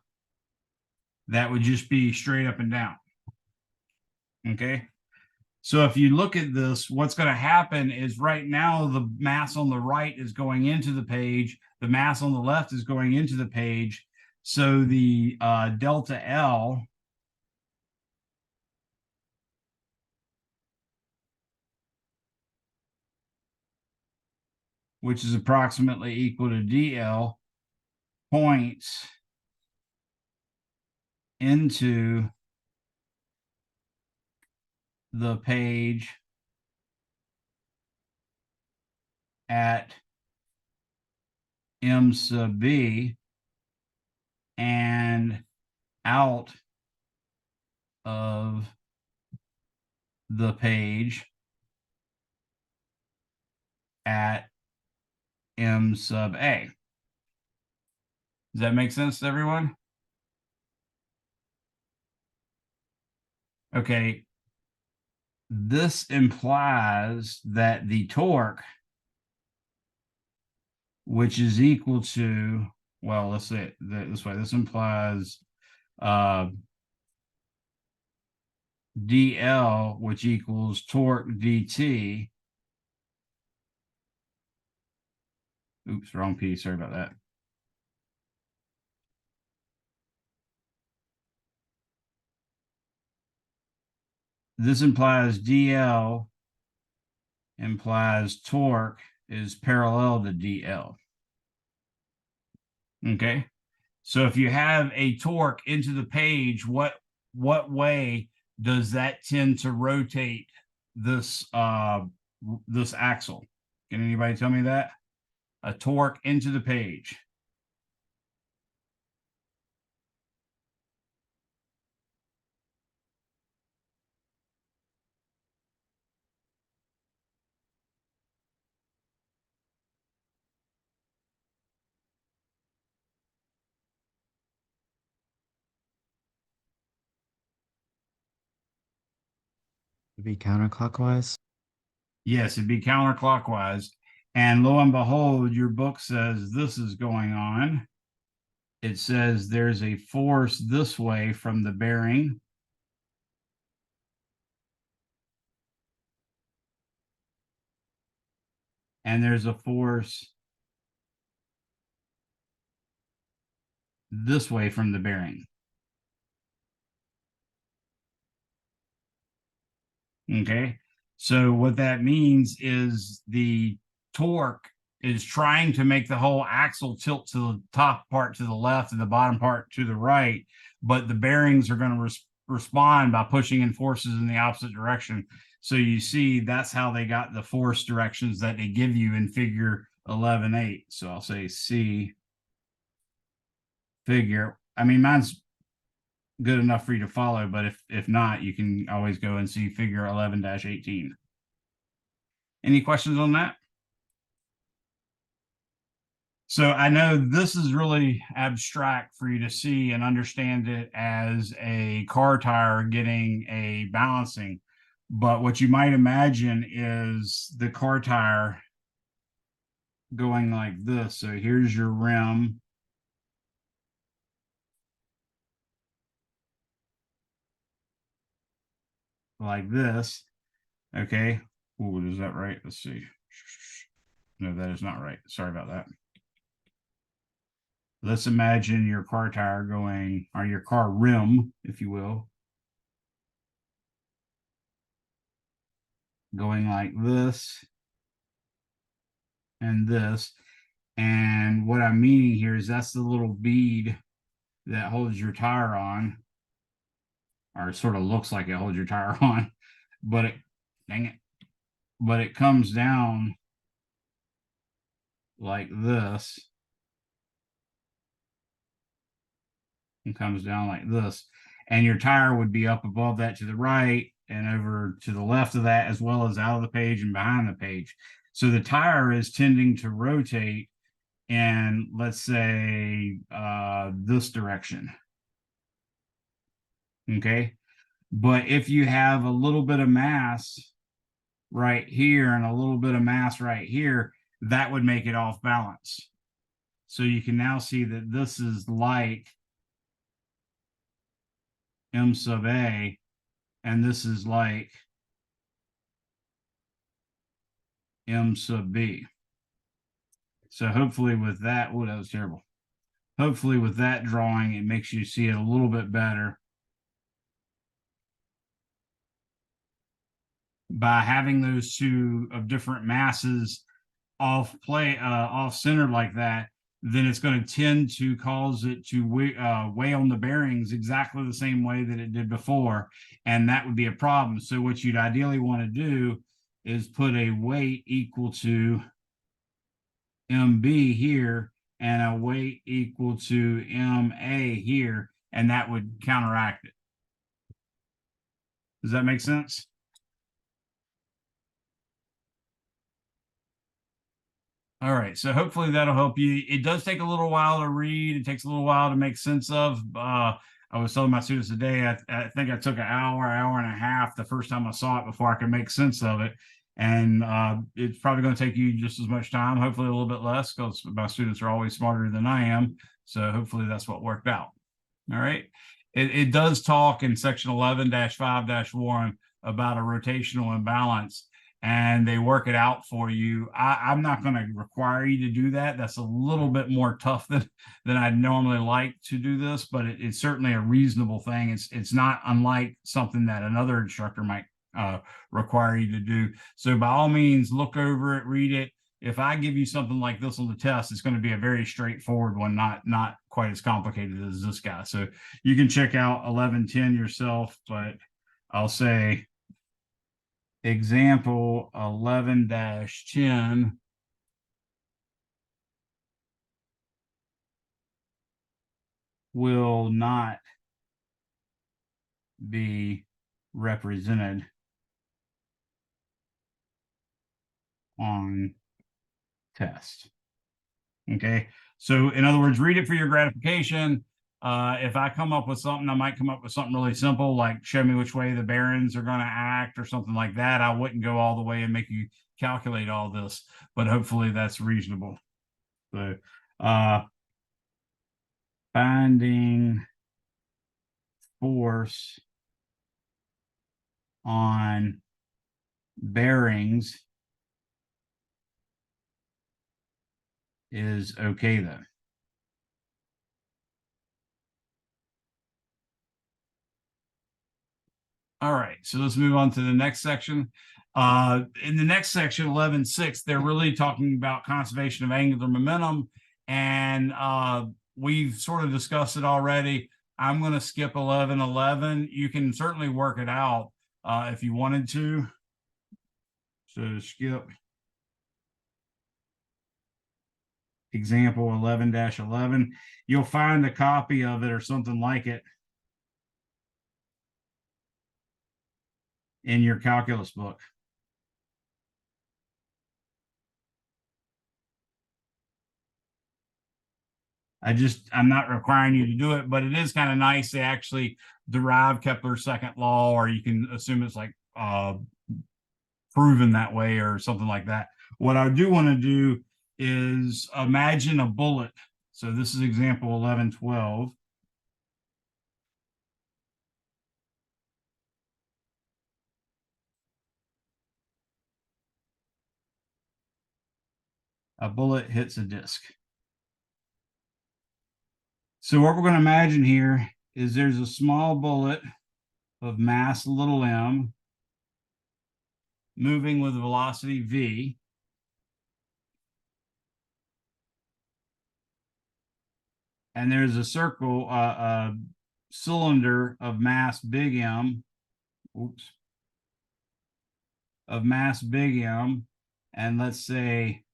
that would just be straight up and down. Okay. So if you look at this, what's going to happen is right now the mass on the right is going into the page. The mass on the left is going into the page. So the delta L which is approximately equal to DL, points into the page at M sub B and out of the page at M sub A. Does that make sense to everyone? Okay. This implies that the torque, which is equal to, well, let's say it this way. This implies dl, which equals torque dt. Oops, wrong piece. Sorry about that. This implies dl implies torque is parallel to dl. Okay. So if you have a torque into the page, what way does that tend to rotate this this axle? Can anybody tell me that? A torque into the page.
Be counterclockwise.
Yes, it'd be counterclockwise. And lo and behold, your book says this is going on. It says there's a force this way from the bearing. And there's a force this way from the bearing. Okay. So what that means is the torque is trying to make the whole axle tilt to the top part to the left and the bottom part to the right, but the bearings are going to respond by pushing in forces in the opposite direction. So you see, that's how they got the force directions that they give you in figure 11.8. So I'll say C figure. I mean, mine's good enough for you to follow, but if not, you can always go and see figure 11-18. Any questions on that? So I know this is really abstract for you to see and understand it as a car tire getting a balancing, but what you might imagine is the car tire going like this. So here's your rim. Like this. Okay. Oh, is that right? Let's see. No, that is not right. Sorry about that. Let's imagine your car tire going, or your car rim, if you will, going like this and this. And what I'm meaning here is that's the little bead that holds your tire on, or it sort of looks like it holds your tire on, but dang it, but it comes down like this and comes down like this. And your tire would be up above that to the right and over to the left of that, as well as out of the page and behind the page. So the tire is tending to rotate in, let's say, this direction. Okay. But if you have a little bit of mass right here and a little bit of mass right here, that would make it off balance. So you can now see that this is like M sub A, and this is like M sub B. So hopefully with that, oh, that was terrible. Hopefully with that drawing, it makes you see it a little bit better. By having those two of different masses off centered like that, then it's going to tend to cause it to weigh on the bearings exactly the same way that it did before, and that would be a problem. So what you'd ideally want to do is put a weight equal to MB here and a weight equal to MA here, and that would counteract it. Does that make sense? All right, so hopefully that'll help you. It does take a little while to read. It takes a little while to make sense of. I was telling my students today, I think I took an hour and a half the first time I saw it before I could make sense of it. And it's probably going to take you just as much time, hopefully a little bit less, because my students are always smarter than I am. So hopefully that's what worked out. All right. It does talk in section 11-5-1 about a rotational imbalance, and they work it out for you. I'm not going to require you to do that. That's a little bit more tough than I'd normally like to do this, but it's certainly a reasonable thing. It's not unlike something that another instructor might require you to do. So by all means, look over it, read it. If I give you something like this on the test, it's going to be a very straightforward one, not quite as complicated as this guy. So you can check out 11-10 yourself, but I'll say example 11-10 will not be represented on test. Okay, so in other words, read it for your gratification. If I come up with something, I might come up with something really simple, like show me which way the bearings are going to act or something like that. I wouldn't go all the way and make you calculate all this, but hopefully that's reasonable. So finding force on bearings is okay though. All right, so let's move on to the next section. In the next section, 11.6, they're really talking about conservation of angular momentum. And we've sort of discussed it already. I'm going to skip 11.11. You can certainly work it out if you wanted to. So skip example 11-11. You'll find a copy of it or something like it in your calculus book. I'm not requiring you to do it, but it is kind of nice to actually derive Kepler's second law, or you can assume it's like proven that way or something like that. What I do want to do is imagine a bullet. So this is example 11.12. A bullet hits a disc. So what we're going to imagine here is there's a small bullet of mass little m moving with a velocity v. And there's a circle, a cylinder of mass big M, of mass big M, and let's say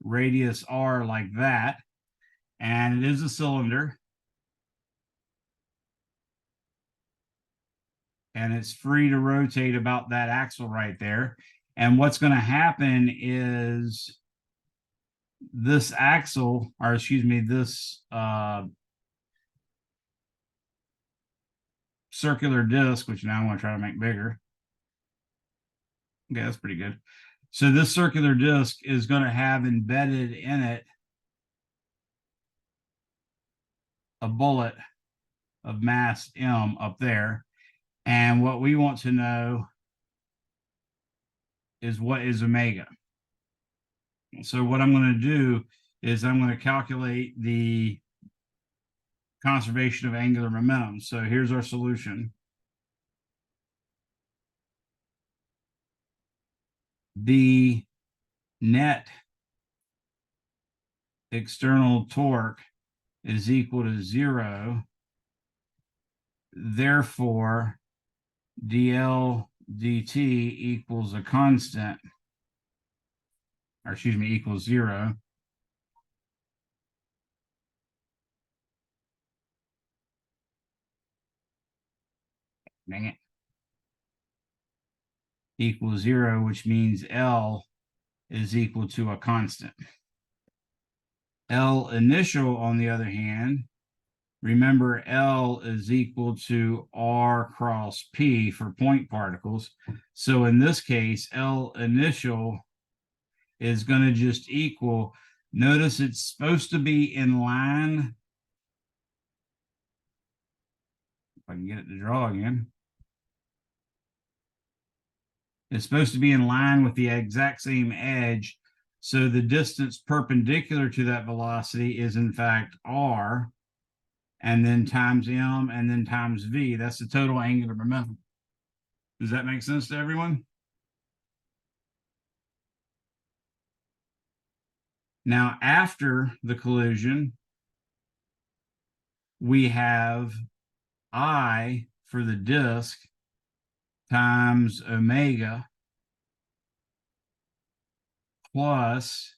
radius r like that. And it is a cylinder. And it's free to rotate about that axle right there. And what's going to happen is this axle, or excuse me, this circular disc, which now I'm going to try to make bigger. Okay, that's pretty good. So this circular disc is going to have embedded in it a bullet of mass m up there. And what we want to know is what is omega. So what I'm going to do is I'm going to calculate the conservation of angular momentum. So here's our solution. The net external torque is equal to 0. Therefore, dl dt equals a constant, or excuse me, equals 0. Dang it. Equals 0, which means L is equal to a constant. L initial, on the other hand, remember L is equal to R cross P for point particles. So in this case, L initial is going to just equal, notice it's supposed to be in line. If I can get it to draw again. It's supposed to be in line with the exact same edge. So the distance perpendicular to that velocity is in fact R, and then times m, and then times v. That's the total angular momentum. Does that make sense to everyone? Now, after the collision, we have I for the disk times omega plus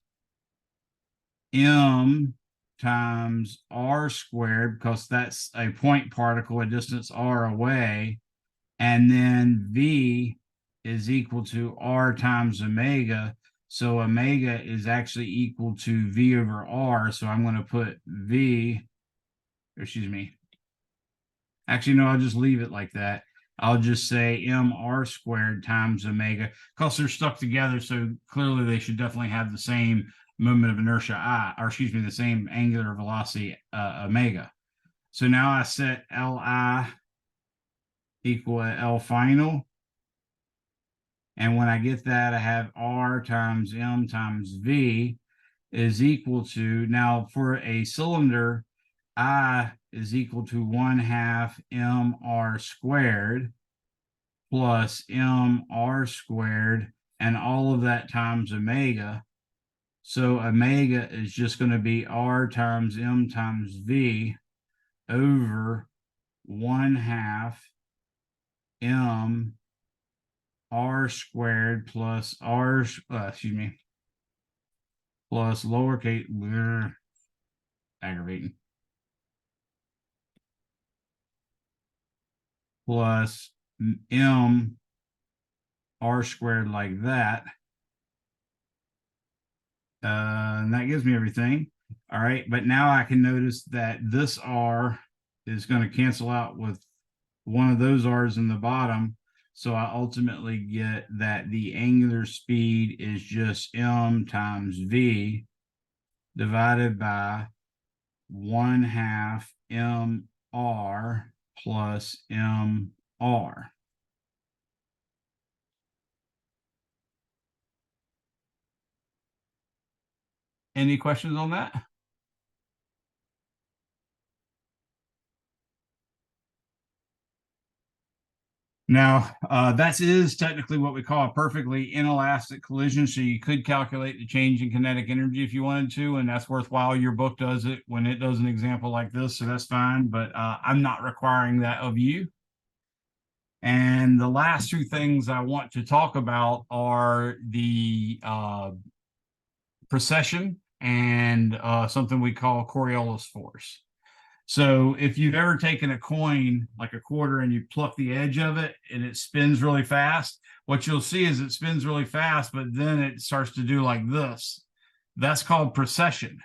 m times r squared, because that's a point particle a distance r away, and then v is equal to r times omega. So omega is actually equal to v over r. So I'm going to put v, excuse me. Actually, no, I'll just leave it like that. I'll just say mr squared times omega, because they're stuck together. So clearly they should definitely have the same moment of inertia I, or excuse me, the same angular velocity omega. So now I set Li equal to L final. And when I get that, I have R times M times V is equal to, now for a cylinder, I is equal to 1/2 mr squared. plus mr squared, and all of that times omega. So omega is just going to be r times m times v over 1/2 m r squared plus plus lowercase, aggravating, plus m r squared like that. And that gives me everything. All right, but now I can notice that this r is going to cancel out with one of those r's in the bottom. So I ultimately get that the angular speed is just m times v divided by 1/2 mr plus mr. Any questions on that? Now, that is technically what we call a perfectly inelastic collision. So you could calculate the change in kinetic energy if you wanted to, and that's worthwhile. Your book does it when it does an example like this, so that's fine. But I'm not requiring that of you. And the last two things I want to talk about are the precession and something we call Coriolis force. So if you've ever taken a coin, like a quarter, and you pluck the edge of it and it spins really fast, what you'll see is it spins really fast, but then it starts to do like this. That's called precession.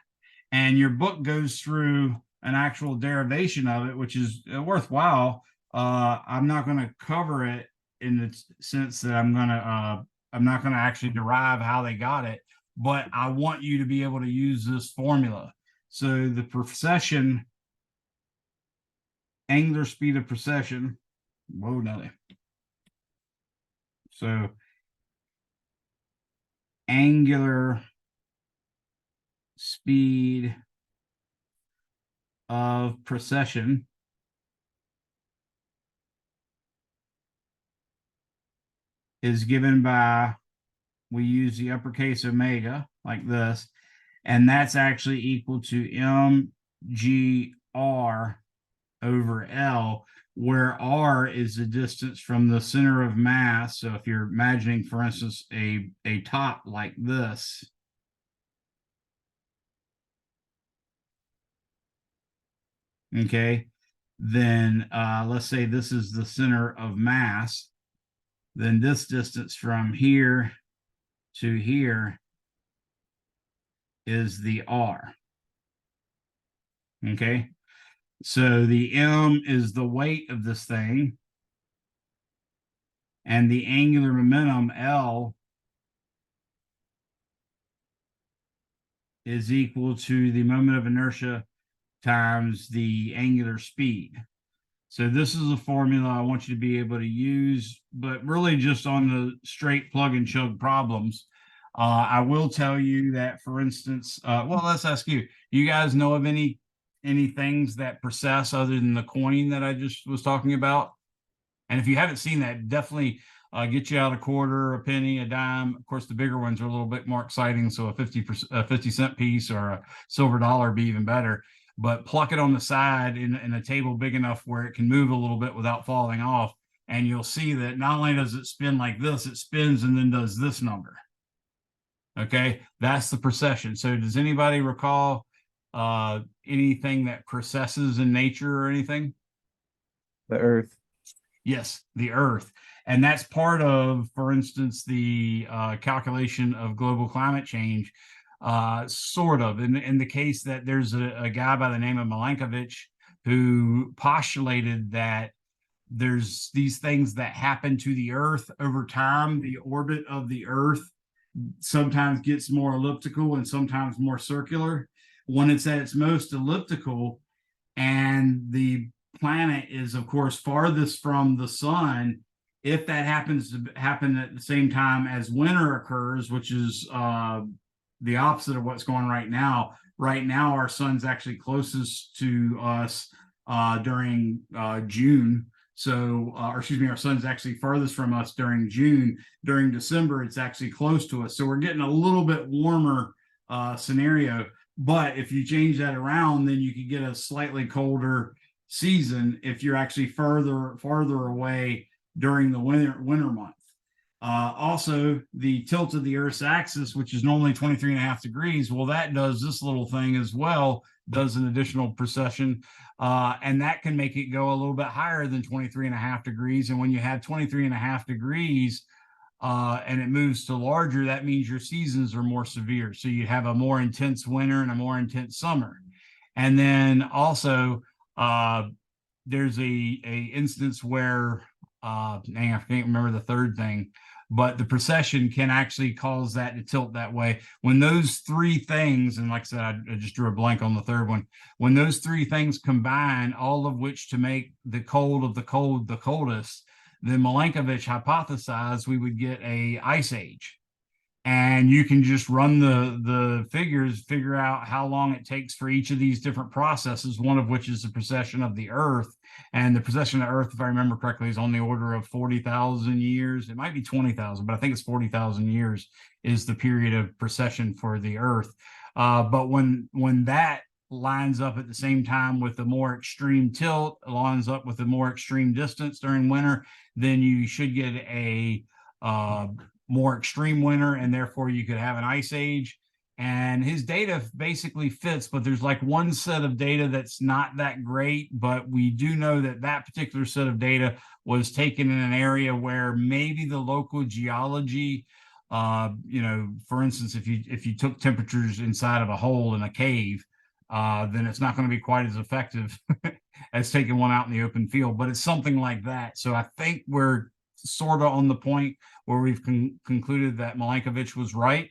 And your book goes through an actual derivation of it, which is worthwhile. I'm not going to cover it in the sense that I'm not going to actually derive how they got it, but I want you to be able to use this formula. So the precession, angular speed of precession. Whoa, Nelly. So angular speed of precession is given by, we use the uppercase omega like this, and that's actually equal to mgr over L, where R is the distance from the center of mass. So if you're imagining, for instance, a top like this, okay, then let's say this is the center of mass, then this distance from here to here is the R. Okay, so the M is the weight of this thing, and the angular momentum, L, is equal to the moment of inertia times the angular speed. So this is a formula I want you to be able to use, but really just on the straight plug and chug problems. I will tell you that, for instance, well, let's ask you, do you guys know of any things that precess other than the coin that I just was talking about? And if you haven't seen that, definitely get you out a quarter, a penny, a dime. Of course, the bigger ones are a little bit more exciting. So a 50-cent piece or a silver dollar would be even better. But pluck it on the side in a table big enough where it can move a little bit without falling off. And you'll see that not only does it spin like this, it spins and then does this number. Okay, that's the precession. So does anybody recall anything that precesses in nature or anything?
The Earth.
Yes, the Earth. And that's part of, for instance, the calculation of global climate change, sort of. In the case that there's a guy by the name of Milankovitch who postulated that there's these things that happen to the Earth over time. The orbit of the Earth sometimes gets more elliptical and sometimes more circular. When it's at its most elliptical and the planet is, of course, farthest from the sun, if that happens to happen at the same time as winter occurs, which is the opposite of what's going on right now. Right now, our sun's actually closest to us during June. So, or excuse me, our sun's actually farthest from us during June. During December, it's actually close to us. So we're getting a little bit warmer scenario. But if you change that around, then you could get a slightly colder season if you're actually farther away during the winter month. Also, the tilt of the Earth's axis, which is normally 23.5 degrees, well, that does this little thing as well, does an additional precession, and that can make it go a little bit higher than 23.5 degrees. And when you have 23.5 degrees and it moves to larger, that means your seasons are more severe. So you have a more intense winter and a more intense summer. And then also, there's a instance where I can't remember the third thing, but the precession can actually cause that to tilt that way. When those three things, and like I said, I just drew a blank on the third one, when those three things combine, all of which to make the cold of the cold the coldest, then Milankovitch hypothesized we would get a ice age. And you can just run the figures, figure out how long it takes for each of these different processes, one of which is the precession of the Earth. And the precession of the Earth, if I remember correctly, is on the order of 40,000 years. It might be 20,000, but I think it's 40,000 years is the period of precession for the Earth. But when that lines up at the same time with the more extreme tilt, lines up with the more extreme distance during winter, then you should get a more extreme winter, and therefore you could have an ice age. And his data basically fits, but there's like one set of data that's not that great. But we do know that that particular set of data was taken in an area where maybe the local geology, for instance, if you took temperatures inside of a hole in a cave, then it's not going to be quite as effective as taking one out in the open field. But it's something like that. So I think we're sort of on the point where we've concluded that Milankovitch was right.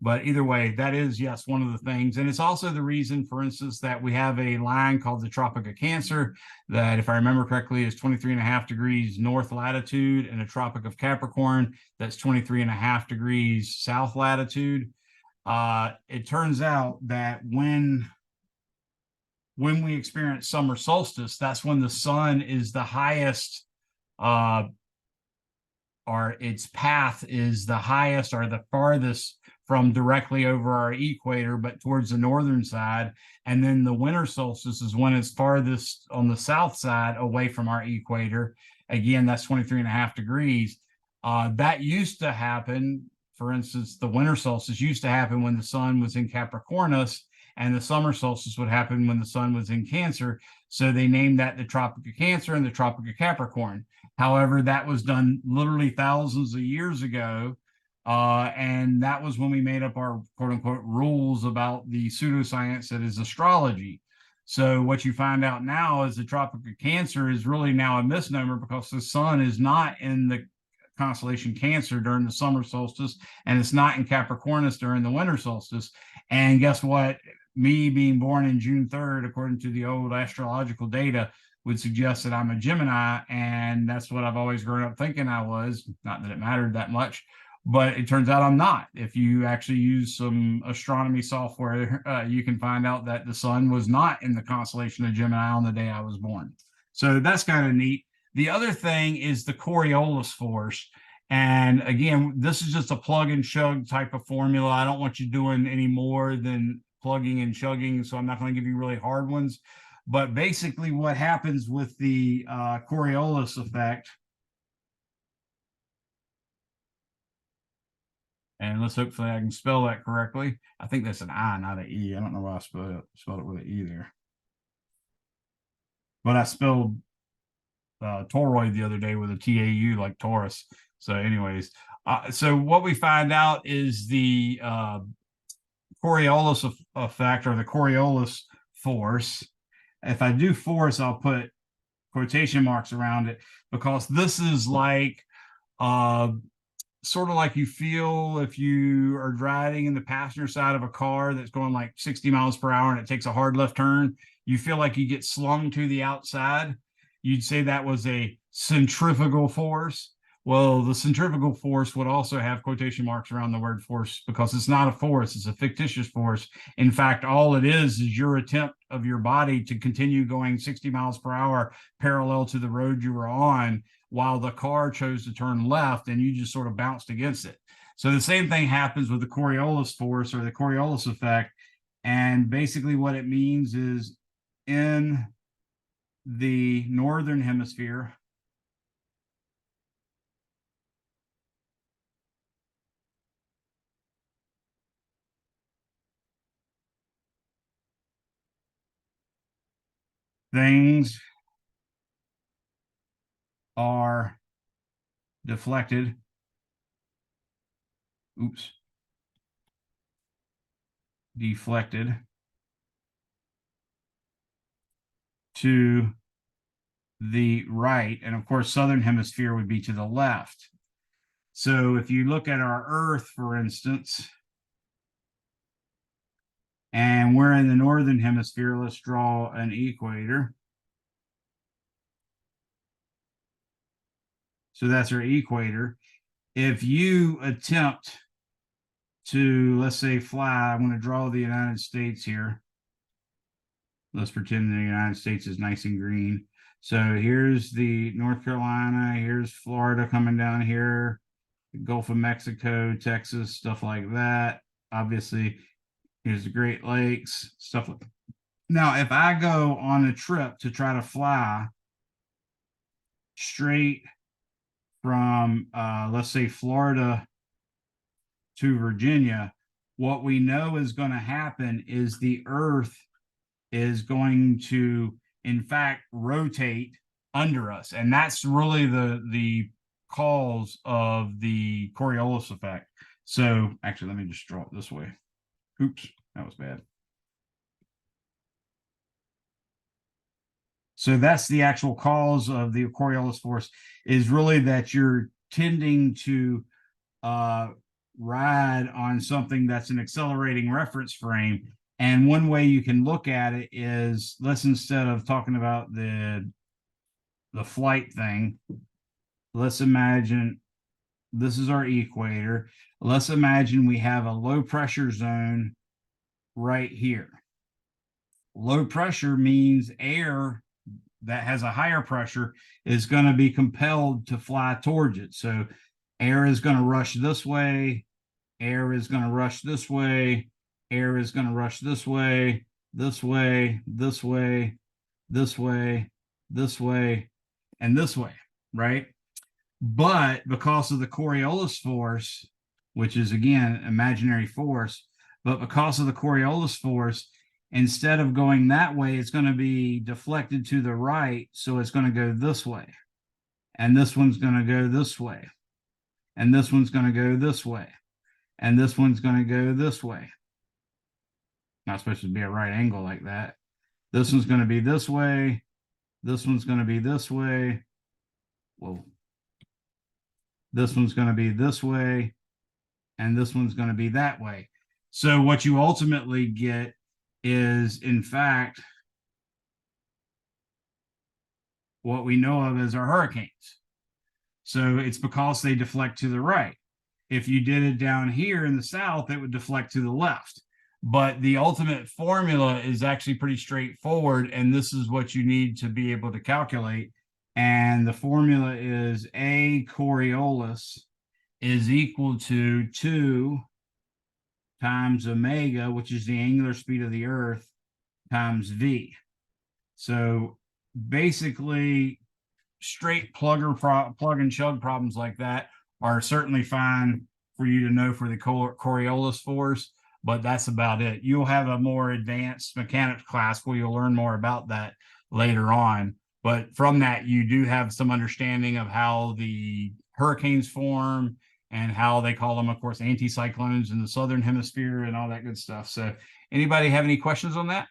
But either way, that is, yes, one of the things. And it's also the reason, for instance, that we have a line called the Tropic of Cancer that, if I remember correctly, is 23.5 degrees north latitude, and a Tropic of Capricorn that's 23.5 degrees south latitude. It turns out that when we experience summer solstice, that's when the sun is the highest, or its path is the highest or the farthest from directly over our equator, but towards the northern side. And then the winter solstice is when it's farthest on the south side away from our equator. Again, that's 23.5 degrees. That used to happen, for instance, the winter solstice used to happen when the sun was in Capricornus, and the summer solstice would happen when the sun was in Cancer. So they named that the Tropic of Cancer and the Tropic of Capricorn. However, that was done literally thousands of years ago. And that was when we made up our quote unquote rules about the pseudoscience that is astrology. So what you find out now is the Tropic of Cancer is really now a misnomer, because the sun is not in the constellation Cancer during the summer solstice, and it's not in Capricornus during the winter solstice. And guess what? Me being born in June 3rd, according to the old astrological data, would suggest that I'm a Gemini, and that's what I've always grown up thinking I was. Not that it mattered that much, but it turns out I'm not. If you actually use some astronomy software, you can find out that the sun was not in the constellation of Gemini on the day I was born. So that's kind of neat. The other thing is the Coriolis force. And again, this is just a plug and chug type of formula. I don't want you doing any more than plugging and chugging, so I'm not going to give you really hard ones. But basically what happens with the Coriolis effect, and let's hopefully I can spell that correctly. I think that's an I, not an E. I don't know why I spelled it with an E there. But I spelled toroid the other day with a T-A-U, like Taurus. So anyways, so what we find out is the Coriolis effect, or the Coriolis force. If I do force, I'll put quotation marks around it, because this is like sort of like you feel if you are driving in the passenger side of a car that's going like 60 miles per hour and it takes a hard left turn. You feel like you get slung to the outside. You'd say that was a centrifugal force. Well, the centrifugal force would also have quotation marks around the word force because it's not a force, it's a fictitious force. In fact, all it is your attempt of your body to continue going 60 miles per hour parallel to the road you were on while the car chose to turn left and you just sort of bounced against it. So the same thing happens with the Coriolis force or the Coriolis effect. And basically what it means is in the northern hemisphere, things are deflected. Oops. Deflected to the right. And of course, southern hemisphere would be to the left. So if you look at our Earth, for instance, and we're in the northern hemisphere, let's draw an equator. So that's our equator. If you attempt to, let's say, fly, I'm going to draw the United States here. Let's pretend the United States is nice and green. So here's the North Carolina, here's Florida coming down here, the Gulf of Mexico, Texas, stuff like that. Obviously, here's the Great Lakes, stuff like that. Now, if I go on a trip to try to fly straight from, let's say, Florida to Virginia, what we know is going to happen is the Earth is going to, in fact, rotate under us. And that's really the cause of the Coriolis effect. So actually, let me just draw it this way. Oops, that was bad. So that's the actual cause of the Coriolis force, is really that you're tending to ride on something that's an accelerating reference frame. And one way you can look at it is, let's, instead of talking about the flight thing, let's imagine this is our equator. Let's imagine we have a low pressure zone right here. Low pressure means air that has a higher pressure is going to be compelled to fly towards it. So air is going to rush this way, air is going to rush this way, air is going to rush this way, this way, this way, this way, this way, and this way, right? But because of the Coriolis force, which is again imaginary force, but because of the Coriolis force, instead of going that way, it's going to be deflected to the right. So it's going to go this way. And this one's going to go this way. And this one's going to go this way. And this one's going to go this way. Not supposed to be a right angle like that. This one's going to be this way. This one's going to be this way. Whoa. This one's going to be this way. And this one's going to be that way. So what you ultimately get is, in fact, what we know of as our hurricanes. So it's because they deflect to the right. If you did it down here in the south, it would deflect to the left. But the ultimate formula is actually pretty straightforward, and this is what you need to be able to calculate. And the formula is A Coriolis is equal to 2 times omega, which is the angular speed of the Earth, times V. So basically, straight plug and chug problems like that are certainly fine for you to know for the Coriolis force, but that's about it. You'll have a more advanced mechanics class where you'll learn more about that later on. But from that, you do have some understanding of how the hurricanes form and how they call them, of course, anticyclones in the southern hemisphere and all that good stuff. So anybody have any questions on that?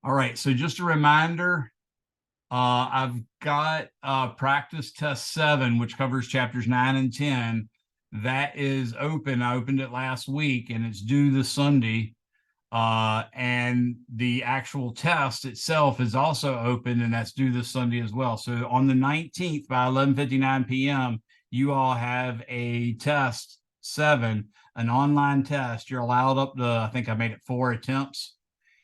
All right, so just a reminder, I've got practice test 7, which covers chapters 9 and 10. That is open. I opened it last week and it's due this Sunday. And the actual test itself is also open, and that's due this Sunday as well. So on the 19th by 11:59 p.m., you all have a test 7, an online test. You're allowed up to, I think I made it 4 attempts,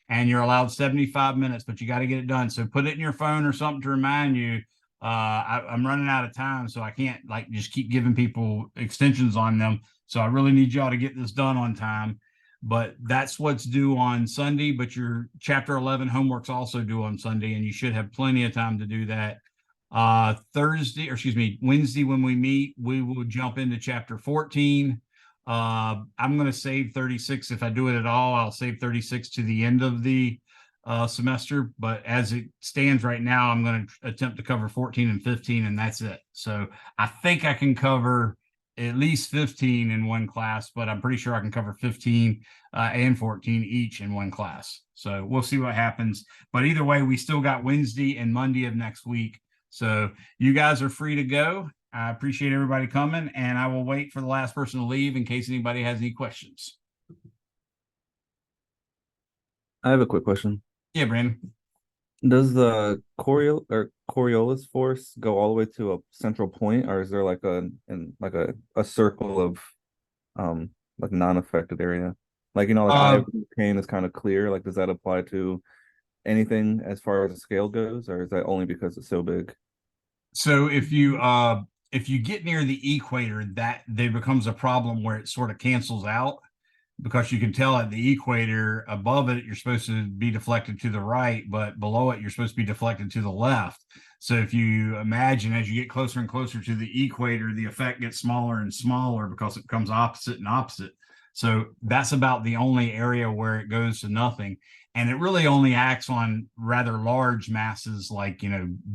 and you're allowed 75 minutes, but you got to get it done. So put it in your phone or something to remind you. I'm running out of time, so I can't like just keep giving people extensions on them. So I really need y'all to get this done on time. But that's what's due on Sunday. But your chapter 11 homework's also due on Sunday, and you should have plenty of time to do that. Thursday, or excuse me, Wednesday when we meet, we will jump into chapter 14. I'm going to save 36. If I do it at all, I'll save 36 to the end of the semester. But as it stands right now, I'm going to attempt to cover 14 and 15, and that's it. So I think I can cover at least 15 in one class, but I'm pretty sure I can cover 15 and 14 each in one class. So we'll see what happens. But either way, we still got Wednesday and Monday of next week. So you guys are free to go. I appreciate everybody coming, and I will wait for the last person to leave in case anybody has any questions.
I have a quick question.
Yeah, Brandon.
Does the Coriolis force go all the way to a central point, or is there like a circle of like non-affected area? Like like Ivory Cane is kind of clear. Like, does that apply to anything as far as the scale goes, or is that only because it's so big?
So if you get near the equator, that there becomes a problem where it sort of cancels out, because you can tell at the equator above it, you're supposed to be deflected to the right, but below it, you're supposed to be deflected to the left. So if you imagine as you get closer and closer to the equator, the effect gets smaller and smaller because it becomes opposite and opposite. So that's about the only area where it goes to nothing. And it really only acts on rather large masses like,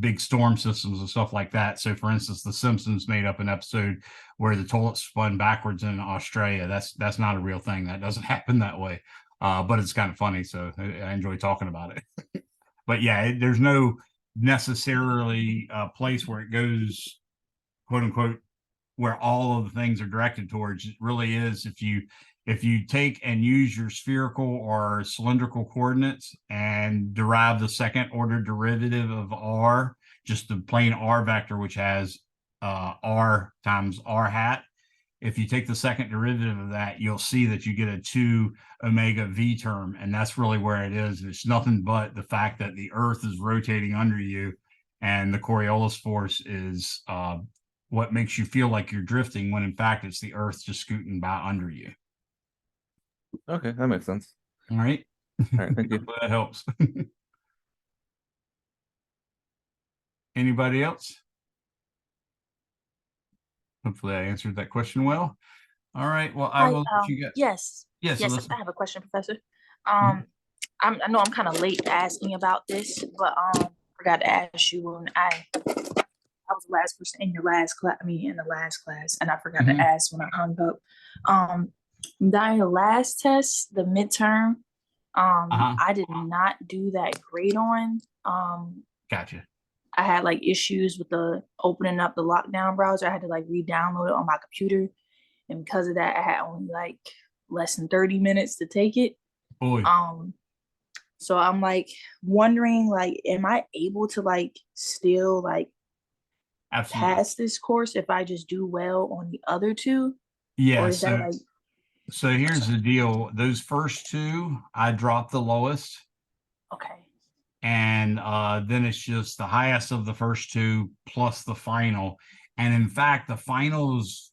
big storm systems and stuff like that. So for instance, The Simpsons made up an episode where the toilet spun backwards in Australia. That's not a real thing. That doesn't happen that way. But it's kind of funny. So I enjoy talking about it. But yeah, there's no necessarily place where it goes, quote unquote, where all of the things are directed towards. It really is if you take and use your spherical or cylindrical coordinates and derive the second order derivative of r, just the plain r vector, which has r times r hat. If you take the second derivative of that, you'll see that you get a 2 omega v term, and that's really where it is. It's nothing but the fact that the Earth is rotating under you, and the Coriolis force is what makes you feel like you're drifting, when in fact it's the Earth just scooting by under you.
Okay, that makes sense.
All right.
All right, thank you.
That helps. Anybody else? Hopefully I answered that question well. All right. Well, I
Hi,
will let you get.
yes,
Yes,
yes,
Alyssa.
I have a question, Professor.
Mhm.
I know I'm kind of late asking about this, but forgot to ask you when I was the last person in your last class. I mean, in the last class, and I forgot
Mhm.
to ask when I hung up. During the last test, the midterm, I did not do that great on.
Gotcha.
I had like issues with the opening up the lockdown browser. I had to like re-download it on my computer. And because of that, I had only like less than 30 minutes to take it.
Boy.
So I'm like wondering, like, am I able to like still like
Absolutely.
pass this course if I just do well on the other two?
Yeah.
Or is that like
So here's the deal. Those first 2, I dropped the lowest.
okay?
And then it's just the highest of the first 2 plus the final. And in fact, the finals,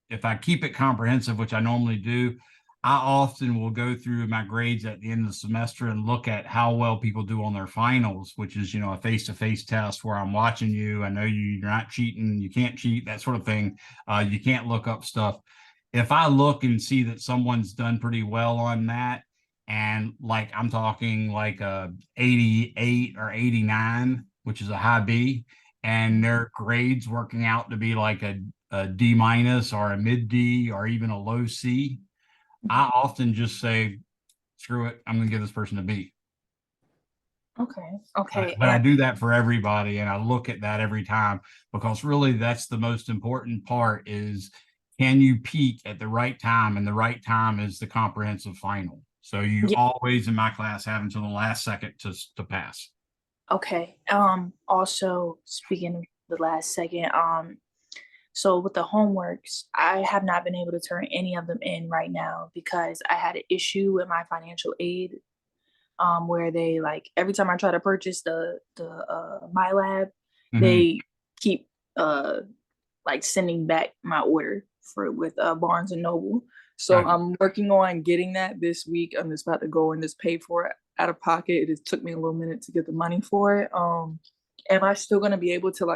if I keep it comprehensive, which I normally do, I often will go through my grades at the end of the semester and look at how well people do on their finals, which is, a face-to-face test where I'm watching you. I know you're not cheating, you can't cheat, that sort of thing. You can't look up stuff. If I look and see that someone's done pretty well on that, and like I'm talking like a 88 or 89, which is a high B, and their grades working out to be like a D minus or a mid D or even a low C, I often just say, screw it, I'm gonna give this person a B.
Okay.
But I do that for everybody, and I look at that every time, because really that's the most important part is, can you peak at the right time? And the right time is the comprehensive final. So you
Yeah.
always in my class have until the last second to pass.
Okay. Also speaking of the last second, so with the homeworks, I have not been able to turn any of them in right now because I had an issue with my financial aid, where they like every time I try to purchase the my lab,
Mhm.
they keep like sending back my order for with Barnes and Noble. So
Gotcha.
I'm working on getting that this week. I'm just about to go and just pay for it out of pocket. It just took me a little minute to get the money for it. Am I still gonna be able to like